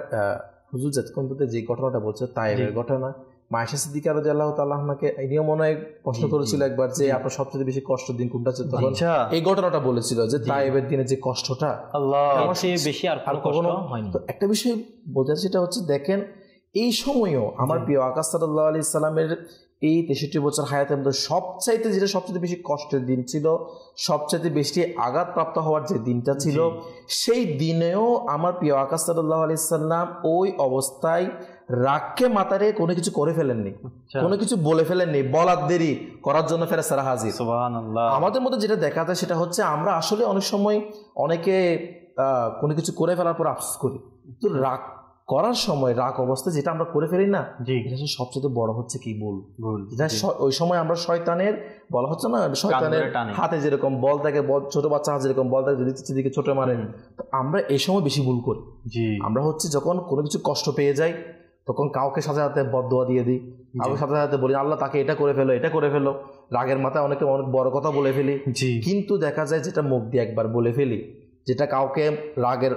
হুজুর জাতকম্পতে যে ঘটনাটা বলছে তাইবের ঘটনা, মায়েশা সিদ্দিকা রাদিয়াল্লাহু তাআলা আনহাকে ইনিও মনে হয় প্রশ্ন করেছিল একবার যে আপনার সবচেয়ে বেশি কষ্টের দিন কোনটা ছিল, তখন এই ঘটনাটা বলেছিল যে তাইবের দিনে যে কষ্টটা আল্লাহর চেয়ে বেশি আর কোনো কষ্ট হয়নি। তো একটা বিষয় বোঝার, সেটা হচ্ছে দেখেন এই সময়ও আমার প্রিয় আকা সাল্লাল্লাহু আলাইহি সাল্লামের এই 63 বছর হায়াতের মধ্যে সবচেয়ে বেশি কষ্টের দিন ছিল, সবচেয়ে বেশি আঘাতপ্রাপ্ত হওয়ার যে দিনটা ছিল, সেই দিনেও আমার প্রিয় আকা সাল্লাল্লাহু আলাইহি সাল্লাম ওই অবস্থায় রাগকে মাথারে কোনো কিছু করে ফেলেননি, কোনো কিছু বলে ফেলেননি, বলার দেরি করার জন্য ফেরেশতারা হাজির। সুবহানাল্লাহ। আমাদের মধ্যে যেটা দেখা যায় সেটা হচ্ছে আমরা আসলে অনেক সময় অনেকে কোনো কিছু করে ফেলার পর আফসোস করি, তো রাগ করার সময় রাগ অবস্থায় যেটা আমরা করে ফেলি না, এটা সবচেয়ে বড় হচ্ছে কি ভুল। ওই সময় আমরা শয়তানের, বলা হচ্ছে না শয়তানের হাতে যেরকম বল থাকে, ছোট বাচ্চা হাতে যেরকম বল থাকে, দিকে ছোট মারে, তো আমরা এই সময় বেশি ভুল করি। আমরা হচ্ছে যখন কোনো কিছু কষ্ট পেয়ে যাই তখন কাউকে সাথে সাথে বদদোয়া দিয়ে দিই, কাউকে সাথে সাথে বলি আল্লাহ তাকে এটা করে ফেলো, রাগের মাথায় অনেক বড় কথা বলে ফেলি। কিন্তু দেখা যায় যেটা মুখ দিয়ে একবার বলে ফেলি, যেটা কাউকে রাগের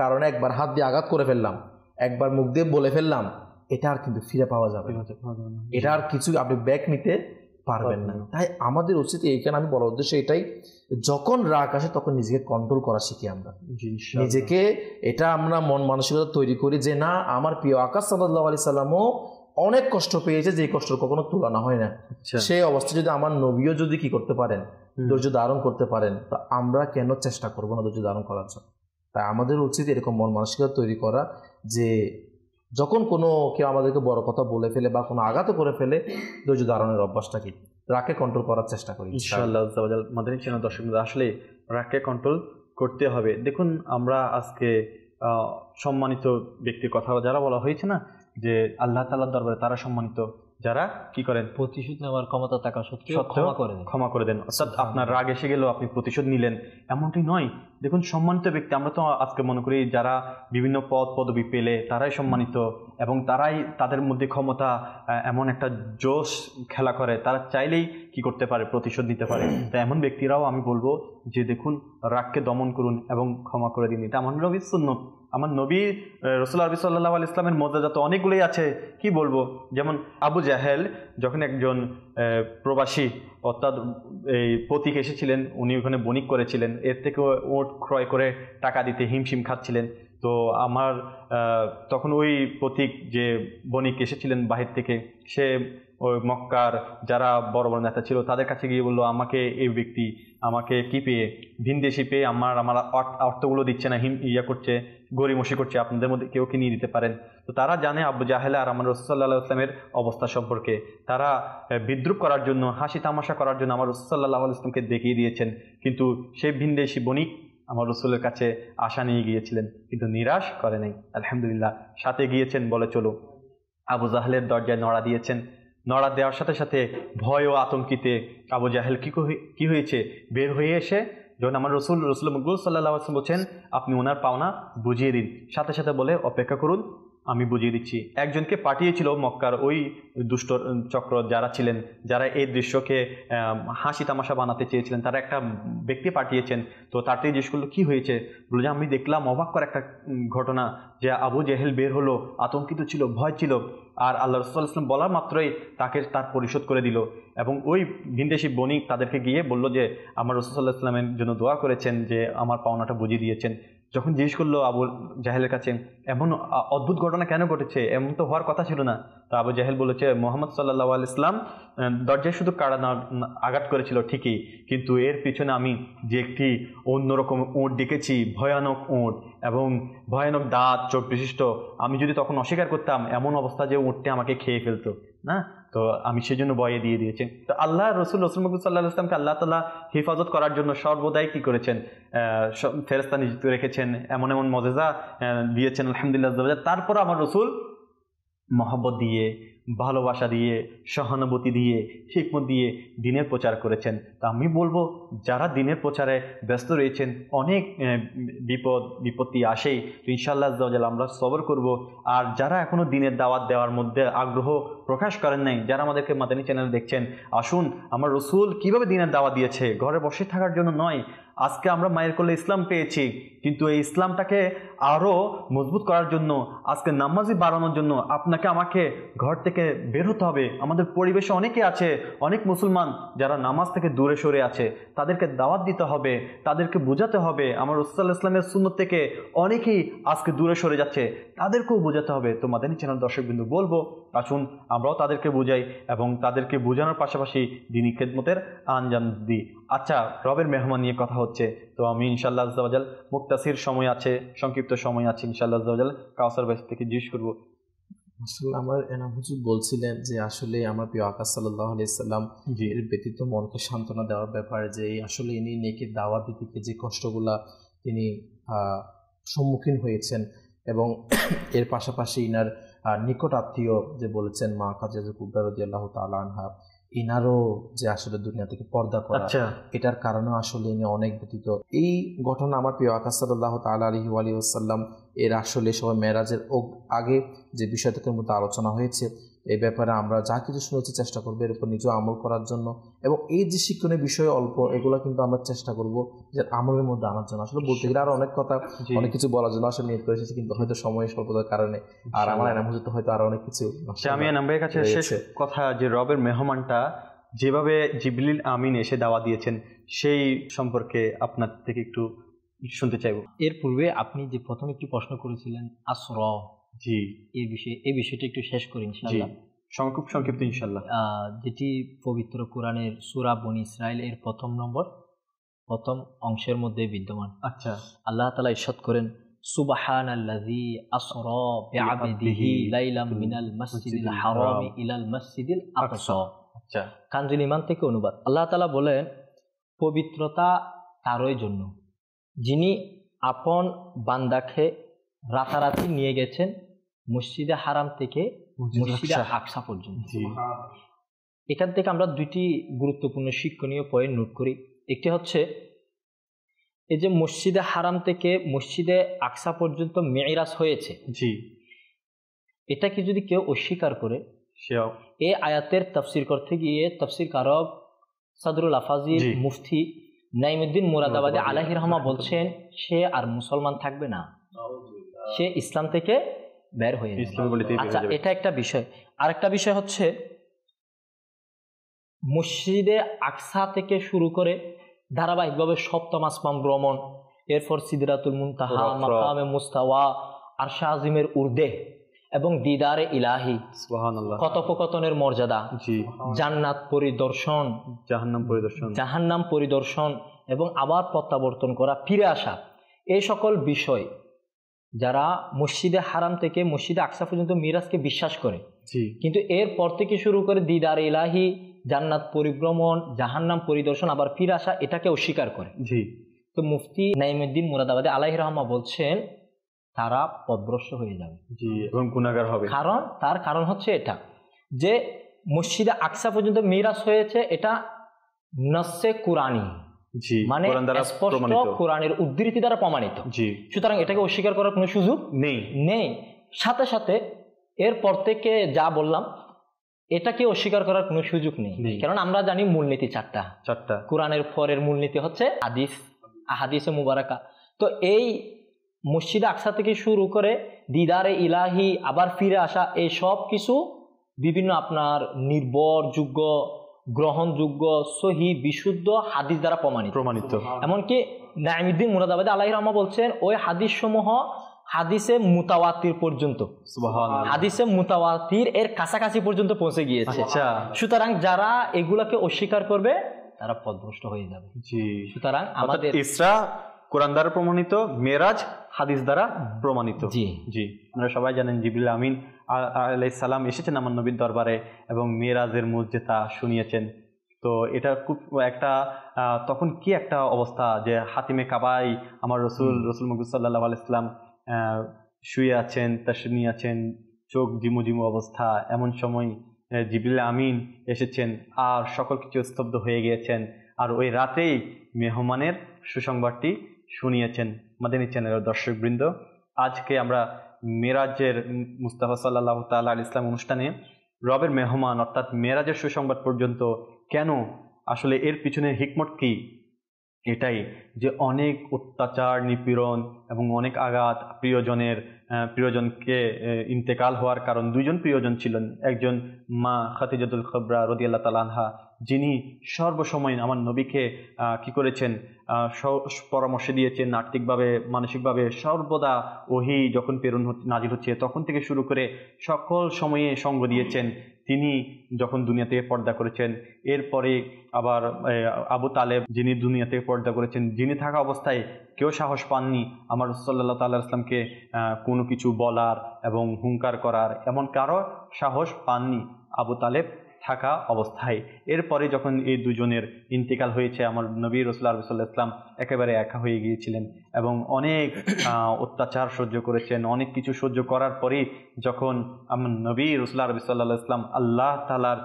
কারণে একবার হাত দিয়ে আঘাত করে ফেললাম, একবার মুখ দিয়ে বলে ফেললাম, এটা আর কিন্তু ফিরে পাওয়া যাবে না, এটা আর কিছু আপনি ব্যাক নিতে পারবেন না। তাই আমাদের উচিত, এইখানে আমি বলার উদ্দেশ্য এটাই, যখন রাগ আসে তখন নিজেকে কন্ট্রোল করা শিখি আমরা, নিজেকে এটা আমরা মন মানসিকতা তৈরি করি যে না, আমার প্রিয় আকা সাল্লাল্লাহু আলাইহি সাল্লামও অনেক কষ্ট পেয়েছে, যে কষ্টের কখনো তুলনা হয় না। সেই অবস্থায় যদি আমার নবীও যদি কি করতে পারেন, ধৈর্য ধারণ করতে পারেন, তো আমরা কেন চেষ্টা করবো না ধৈর্য ধারণ করার জন্য? তাই আমাদের উচিত এরকম মন মানসিকতা তৈরি করা যে যখন কোনো কেউ আমাদেরকে বড় কথা বলে ফেলে বা কোনো আঘাত করে ফেলে, ধৈর্য ধারণের অভ্যাসটা কি রাগকে কন্ট্রোল করার চেষ্টা করি ইনশাআল্লাহ। মাদানী চ্যানেল দর্শক আসলে রাগকে কন্ট্রোল করতে হবে। দেখুন আমরা আজকে সম্মানিত ব্যক্তির কথা যারা বলা হয়েছে না, যে আল্লাহ তাআলার দরবারে তারা সম্মানিত যারা কি করেন, প্রতিশোধ নেওয়ার ক্ষমতা থাকা সত্ত্বেও ক্ষমা করে দেন। অর্থাৎ আপনার রাগ এসে গেলেও আপনি প্রতিশোধ নিলেন, এমনটি নয়। দেখুন সম্মানিত ব্যক্তি, আমরা তো আজকে মনে করি যারা বিভিন্ন পদ পদবি পেলে তারাই সম্মানিত এবং তারাই, তাদের মধ্যে ক্ষমতা এমন একটা জোশ খেলা করে, তারা চাইলেই কি করতে পারে, প্রতিশোধ নিতে পারে। তো এমন ব্যক্তিরাও আমি বলবো যে দেখুন রাগকে দমন করুন এবং ক্ষমা করে দিন, এটা আমার নবীর সুন্নত। আমার নবী রাসূলুল্লাহ সাল্লাল্লাহু আলাইহি ওয়াসাল্লামের মর্যাদা তো অনেকগুলোই আছে, কি বলবো। যেমন আবু জাহেল যখন একজন প্রবাসী অর্থাৎ এই পথিক এসেছিলেন, উনি ওখানে বণিক করেছিলেন, এর থেকে ওট ক্রয় করে টাকা দিতে হিমশিম খাচ্ছিলেন। তো আমার তখন ওই পথিক যে বণিক এসেছিলেন বাহির থেকে, সে ওই মক্কার যারা বড় বড় নেতা ছিল তাদের কাছে গিয়ে বললো, আমাকে এই ব্যক্তি আমাকে কি পেয়ে, ভিনদেশি পেয়ে আমার অর্থগুলো দিচ্ছে না, করছে, গরিমসি করছে, আপনাদের মধ্যে কেউ কি নিয়ে দিতে পারেন। তো তারা জানে আবু জাহেল আর আমার রাসূল সাল্লাল্লাহু আলাইহি ওয়াসাল্লামের অবস্থা সম্পর্কে, তারা বিদ্রুপ করার জন্য, হাসি তামাশা করার জন্য আমার রাসূল সাল্লাল্লাহু আলাইহি ওয়াসাল্লামকে দেখিয়ে দিয়েছেন। কিন্তু সেই ভিনদেশি বণিক আমার রাসূলের কাছে আশা নিয়ে গিয়েছিলেন, কিন্তু নিরাশ করে নাই, আলহামদুলিল্লাহ। সাথে গিয়েছেন বলে চলো, আবু জাহেলের দরজায় নড়া দিয়েছেন। নড়া দেওয়ার সাথে সাথে ভয় ও আতঙ্কিতে আবু জাহেল কি হয়েছে, বের হয়ে এসে যখন আমার রসুল মকবুল সাল্লাল্লাহু আলাইহি ওয়াসাল্লাম বলছেন আপনি ওনার পাওনা বুঝিয়ে দিন, সাথে সাথে বলে অপেক্ষা করুন, আমি বুঝিয়ে দিচ্ছি। একজনকে পাঠিয়েছিল মক্কার ওই দুষ্ট চক্র যারা ছিলেন, যারা এই দৃশ্যকে হাসি তামাশা বানাতে চেয়েছিলেন, তারা একটা ব্যক্তি পাঠিয়েছেন। তো তারটাই জিজ্ঞেস করলো কী হয়েছে, বলে যে আমি দেখলাম অবাক করা একটা ঘটনা, যে আবু জেহেল বের হলো, আতঙ্কিত ছিল, ভয় ছিল, আর আল্লাহ রাসূল সাল্লাল্লাহু আলাইহি ওয়াসাল্লাম বলার মাত্রই তার পরিশোধ করে দিল। এবং ওই ভিনদেশি বণিক তাদেরকে গিয়ে বলল যে আমার রাসূল সাল্লাল্লাহু আলাইহি ওয়াসাল্লামের জন্য দোয়া করেছেন, যে আমার পাওনাটা বুঝিয়ে দিয়েছেন। যখন জিজ্ঞেস করলো আবু জাহেলের কাছে এমন অদ্ভুত ঘটনা কেন ঘটেছে, এমন তো হওয়ার কথা ছিল না, তো আবু জাহেল বলেছে মোহাম্মদ সাল্লাল্লাহু আলাইহি ইসলাম দরজায় শুধু কাড়া আঘাত করেছিল ঠিকই, কিন্তু এর পিছনে আমি যে একটি অন্যরকম উট দেখেছি, ভয়ানক উট এবং ভয়ানক দাঁত চোখ বিশিষ্ট, আমি যদি তখন অস্বীকার করতাম এমন অবস্থা যে উটটি আমাকে খেয়ে ফেলতো না, তো আমি সেজন্য ভয়ে দিয়ে দিয়েছি। তো আল্লাহ রসুল মুহাম্মদ সাল্লাল্লাহু আলাইহি ওয়াসাল্লামকে আল্লাহ তাআলা হেফাজত করার জন্য সর্বদাই কি করেছেন, ফেরেশতা নিযুক্ত রেখেছেন, এমন এমন মজেজা দিয়েছেন আলহামদুলিল্লাহ। তারপর আমার রসুল মহব্বত দিয়ে, ভালোবাসা দিয়ে, সহানুভূতি দিয়ে, হিকমত দিয়ে দিনের প্রচার করেছেন। তা আমি বলবো যারা দিনের প্রচারে ব্যস্ত রয়েছেন, অনেক বিপত্তি আসেই, তো ইনশাআল্লাহ আমরা সবর করব। আর যারা এখনো দিনের দাওয়াত দেওয়ার মধ্যে আগ্রহ প্রকাশ করেন নাই, যারা আমাদেরকে মাদানী চ্যানেল দেখছেন, আসুন আমার রসুল কিভাবে দিনের দাওয়াত দিয়েছে, ঘরে বসে থাকার জন্য নয়। আজকে আমরা মায়ের কোলে ইসলাম পেয়েছি, কিন্তু এই ইসলামটাকে আরও মজবুত করার জন্য, আজকে নামাজি বাড়ানোর জন্য আপনাকে আমাকে ঘর থেকে বের হতে হবে। আমাদের পরিবেশে অনেকে আছে, অনেক মুসলমান যারা নামাজ থেকে দূরে সরে আছে, তাদেরকে দাওয়াত দিতে হবে, তাদেরকে বোঝাতে হবে। আমার রাসূল সাল্লাল্লাহু আলাইহি ওয়াসাল্লামের সুন্নাত থেকে অনেকেই আজকে দূরে সরে যাচ্ছে, তাদেরকেও বোঝাতে হবে। তো মাদানী চ্যানেল দর্শকবৃন্দু বলবো, আসুন আমরাও তাদেরকে বোঝাই এবং তাদেরকে বোঝানোর পাশাপাশি দ্বীনী খেদমতের আঞ্জাম দিই। আচ্ছা, রবের মেহমান নিয়ে কথা হচ্ছে, তো আমি ইনশাআল্লাহ আযজা ওয়া জাল মুক্তাসির সময় আছে, সংক্ষিপ্ত সময় আছে, ইনশাআল্লাহ আযজা ওয়া জাল কাউসার ভাই থেকে জিজ্ঞেস করবো। আসলে আমার এনাম হুজুর বলছিলেন যে আসলে আমার প্রিয় আকা সাল্লাল্লাহু আলাইহি সাল্লাম এর ব্যতীত মনকে সান্ত্বনা দেওয়ার ব্যাপারে, যে আসলে ইনি নেকের দাওয়াত দিতে যে কষ্টগুলা তিনি সম্মুখীন হয়েছেন, এবং এর পাশাপাশি ইনার নিকট আত্মীয় যে বলেছেন মা খাদিজা কুবরা রাদিয়াল্লাহু তাআলা আনহা, ইনারও যে আসলে দুনিয়া থেকে পর্দা করা, এটার কারণে আসলে ইনি অনেক ব্যতীত। এই ঘটনা আমার প্রিয় আকা সাল্লাল্লাহু তাআলা আলাইহি ওয়াসাল্লাম এর আসলে সবাই মেরাজের আগে যে বিষয়টার মধ্যে আলোচনা হয়েছে, এই ব্যাপারে আমরা যা কিছু শুনেছি চেষ্টা করবো এর উপর নিজেও আমল করার জন্য, এবং এই যে শিক্ষণীয় বিষয় অল্প, এগুলো কিন্তু আমরা চেষ্টা করবো যে আমলের মধ্যে আনার জন্য। আসলে বলতে গেলে আরো অনেক কথা, অনেক কিছু বলার জন্য আসলে নিয়োগ করে এসেছি, কিন্তু হয়তো সময় স্বল্পতার কারণে আর আমার এনাম হুজুর তো হয়তো আরো অনেক কিছু। আমি এনাম ভাইয়ের কাছে শেষ কথা, যে রবের মেহমানটা যেভাবে জিবরিল আমিন এসে দাওয়া দিয়েছেন, সেই সম্পর্কে আপনার থেকে একটু শুনতে চাইব। এর পূর্বে আপনি যে প্রথম একটি প্রশ্ন করেছিলেন আসরা, জি, এই বিষয়টি একটু শেষ করি ইনশাআল্লাহ, খুব সংক্ষিপ্ত ইনশাআল্লাহ। যেটি পবিত্র কোরআনের সূরা বনী ইসরাইল এর প্রথম অংশের মধ্যে বিদ্যমান। আচ্ছা, আল্লাহ তাআলা ইরশাদ করেন, সুবহানাল্লাযী আসরা বিআবদিহি লাইলাম মিনাল মাসজিদিল হারামি ইলাল মাসজিদিল আকসা। আচ্ছা, কানজুল ঈমান থেকে অনুবাদ। আল্লাহ তাআলা বলেন, পবিত্রতা তারই জন্য যিনি আপন বান্দাকে রাতারাতি নিয়ে গেছেন মসজিদে হারাম থেকে মসজিদে আকসা পর্যন্ত। এখান থেকে আমরা দুইটি গুরুত্বপূর্ণ শিক্ষণীয় পয়েন্ট নোট করি। একটি হচ্ছে এই যে মসজিদে হারাম থেকে মসজিদে আকসা পর্যন্ত মেরাজ হয়েছে, জি, এটাকে যদি কেউ অস্বীকার করে, এই আয়াতের তাফসির করতে গিয়ে তাফসির কারক সাদরুল আফাজিল মুফতি নাইমুদ্দিন মুরাদাবাদী আলাইহির রহমা বলছেন, সে আর মুসলমান থাকবে না, সে ইসলাম থেকে বের হয়ে যাবে। আচ্ছা, এটা একটা বিষয়। আরেকটা বিষয় হচ্ছে মসজিদে আকসা থেকে শুরু করে ধারাবাহিকভাবে সপ্তম আসমান ভ্রমণ, এরপর সিদরাতুল মুনতাহা, মাকামে মুস্তাওয়া, আরশে আজিমের উর্দে এবং দিদারে ইলাহি, সুবহানাল্লাহ, কথোপকথনের মর্যাদা, জান্নাত পরিদর্শন, জাহান্নাম পরিদর্শন এবং আবার প্রত্যাবর্তন করা, ফিরে আসা, এই সকল বিষয় যারা মসজিদে হারাম থেকে মসজিদে আকসা পর্যন্ত মিরাজকে বিশ্বাস করে, কিন্তু এরপর থেকে শুরু করে দিদারে ইলাহি, জান্নাত পরিভ্রমণ, জাহান্নাম পরিদর্শন, আবার ফিরে আসা, এটাকে অস্বীকার করে। তো মুফতি নাইমুদ্দিন মুরাদাবাদী আলাইহির রহমা বলছেন তারা পথভ্রষ্ট হয়ে যাবে, এবং গুনাহগার হবে। তার কারণ হচ্ছে এটা যে মসজিদে আকসা পর্যন্ত মিরাজ হয়েছে, এটা নসে কুরআনী, মানে স্পষ্ট কোরআনের উদ্ধৃতি দ্বারা প্রমাণিত। সুতরাং এটাকে অস্বীকার করার কোনো সুযোগ নেই। সাথে সাথে এরপর থেকে যা বললাম, এটাকে অস্বীকার করার কোনো সুযোগ নেই, কারণ আমরা জানি মূলনীতি চারটা। কোরআনের পরের মূলনীতি হচ্ছে আহাদিসে মুবারাকা। তো এই মসজিদে আকসা থেকে শুরু করে দিদারে ইলাহি, আবার ফিরে আসা, এই সব কিছু বিভিন্ন আপনার নির্ভরযোগ্য, গ্রহণযোগ্য, সহি, বিশুদ্ধ হাদিস দ্বারা প্রমাণিত। এমনকি নাঈমুদ্দিন মুরাদাবাদী আলাইহির রহমা বলছেন ওই হাদিস সমূহ হাদিসে মুতাওয়াতির পর্যন্ত, সুবহানাল্লাহ, হাদিসে মুতাওয়াতির এর কাছাকাছি পর্যন্ত পৌঁছে গিয়েছে। আচ্ছা, সুতরাং যারা এগুলাকে অস্বীকার করবে তারা পথভ্রষ্ট হয়ে যাবে। জি, সুতরাং আমাদের ইসরা কোরআন দ্বারা প্রমাণিত, মেরাজ হাদিস দ্বারা প্রমাণিত। জি জি, আপনারা সবাই জানেন জিবরিল আমিন আলাইহিস সালাম এসেছেন আমার নবীর দরবারে এবং মেরাজের মুজিজা শুনিয়েছেন। তো এটা খুব একটা তখন কি একটা অবস্থা যে হাতিমে কাবাই আমার রসুল মুহাম্মদ সাল্লাল্লাহু আলাইহি ওয়াসাল্লাম শুয়ে আছেন, তাশরিফ নিয়ে আছেন, চোখ জিমু জিমু অবস্থা। এমন সময় জিবরিল আমিন এসেছেন আর সকল কিছু স্তব্ধ হয়ে গিয়েছেন। আর ওই রাতেই মেহমানের সুসংবাদটি শুনিয়েছেন। মাদানী চ্যানেলের দর্শকবৃন্দ, আজকে আমরা মেরাজের মুস্তাফা সাল্লাল্লাহু তাআলা আলাইহি ওয়াসাল্লাম অনুষ্ঠানে রবের মেহমান অর্থাৎ মেরাজের সুসংবাদ পর্যন্ত কেন, আসলে এর পিছনে হিকমত কি? এটাই যে অনেক অত্যাচার, নিপীড়ন এবং অনেক আঘাত, প্রিয়জনকে ইন্তেকাল হওয়ার কারণ দুইজন প্রিয়জন ছিলেন। একজন মা খাদিজাতুল কুবরা রাদিয়াল্লাহু তাআলা আনহা, যিনি সর্বসময় আমার নবীকে কি করেছেন, পরামর্শ দিয়েছেন আর্থিকভাবে, মানসিকভাবে। সর্বদা ওহী যখন নাজিল হচ্ছে তখন থেকে শুরু করে সকল সময়ে সঙ্গ দিয়েছেন। তিনি যখন দুনিয়া থেকে পর্দা করেছেন, এরপরে আবার আবু তালেব যিনি দুনিয়া থেকে পর্দা করেছেন, যিনি থাকা অবস্থায় কেউ সাহস পাননি আমার সাল্লাল্লাহু তাআলা ইসলামকে কোনো কিছু বলার এবং হুঙ্কার করার, এমন কারো সাহস পাননি আবু তালেব থাকা অবস্থায়। এরপরে যখন এই দুজনের ইন্তেকাল হয়েছে, আমার নবী রাসূল সাল্লাল্লাহু আলাইহি ওয়াসাল্লাম একেবারে একা হয়ে গিয়েছিলেন এবং অনেক অত্যাচার সহ্য করেছেন। অনেক কিছু সহ্য করার পরে যখন আমার নবী রাসূল সাল্লাল্লাহু আলাইহি ওয়াসাল্লাম আল্লাহ তাআলার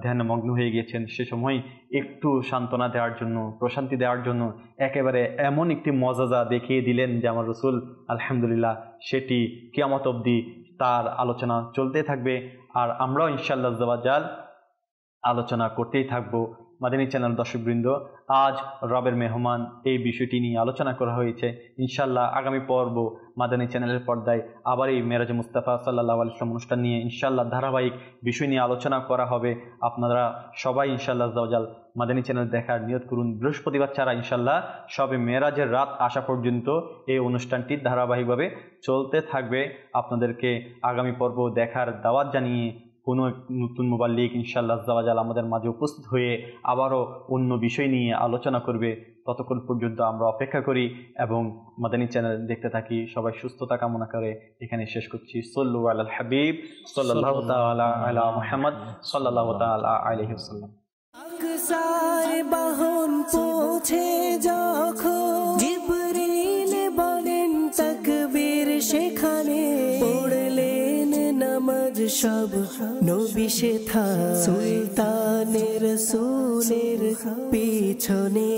ধ্যানে মগ্ন হয়ে গিয়েছেন, সে সময় একটু সান্ত্বনা দেওয়ার জন্য, প্রশান্তি দেওয়ার জন্য একেবারে এমন একটি মজাজা দেখিয়ে দিলেন যে আমার রাসূল আলহামদুলিল্লাহ সেটি কিয়ামত অবধি তার আলোচনা চলতে থাকবে। আর আমরাও ইনশাআল্লাহ আযাওয়াজাল আলোচনা করতেই থাকবো। মাদানী চ্যানেল দর্শকবৃন্দ, আজ রবের মেহমান এই বিষয়টি নিয়ে আলোচনা করা হয়েছে। ইনশাআল্লাহ আগামী পর্ব মাদানী চ্যানেলের পর্দায় আবার এই মেরাজে মুস্তাফা সাল্লাল্লাহু আলাইহি ওয়াসাল্লাম অনুষ্ঠান নিয়ে ইনশাআল্লাহ ধারাবাহিক বিষয় নিয়ে আলোচনা করা হবে। আপনারা সবাই ইনশাআল্লাহ আযাওয়াজাল মাদানী চ্যানেল দেখার নিয়ত করুন। বৃহস্পতিবার ছাড়া ইনশাআল্লাহ সবে মেরাজের রাত আসা পর্যন্ত এই অনুষ্ঠানটি ধারাবাহিকভাবে চলতে থাকবে। আপনাদেরকে আগামী পর্ব দেখার দাওয়াত জানিয়ে কোনো নতুন মুবাল্লিগ ইনশাআল্লাহ আযাওয়াজাল আমাদের মাঝে উপস্থিত হয়ে আবারও অন্য বিষয় নিয়ে আলোচনা করবে। ততক্ষণ পর্যন্ত আমরা অপেক্ষা করি এবং মাদানী চ্যানেল দেখতে থাকি। সবাই সুস্থতা কামনা করে এখানে শেষ করছি। সাল্লু আলাল হাবিব সাল্লাল্লাহু তাআলা আলা মুহাম্মদ সাল্লাল্লাহু তাআলা আলাইহি ওয়াসাল্লাম। আকসার বাহন পৌঁছে যখন জিবরিল বলেন তাকবীর, সেখানে পড়লেন নামাজ সব নবী শেথা, সুলতানের রাসূলের পিছনে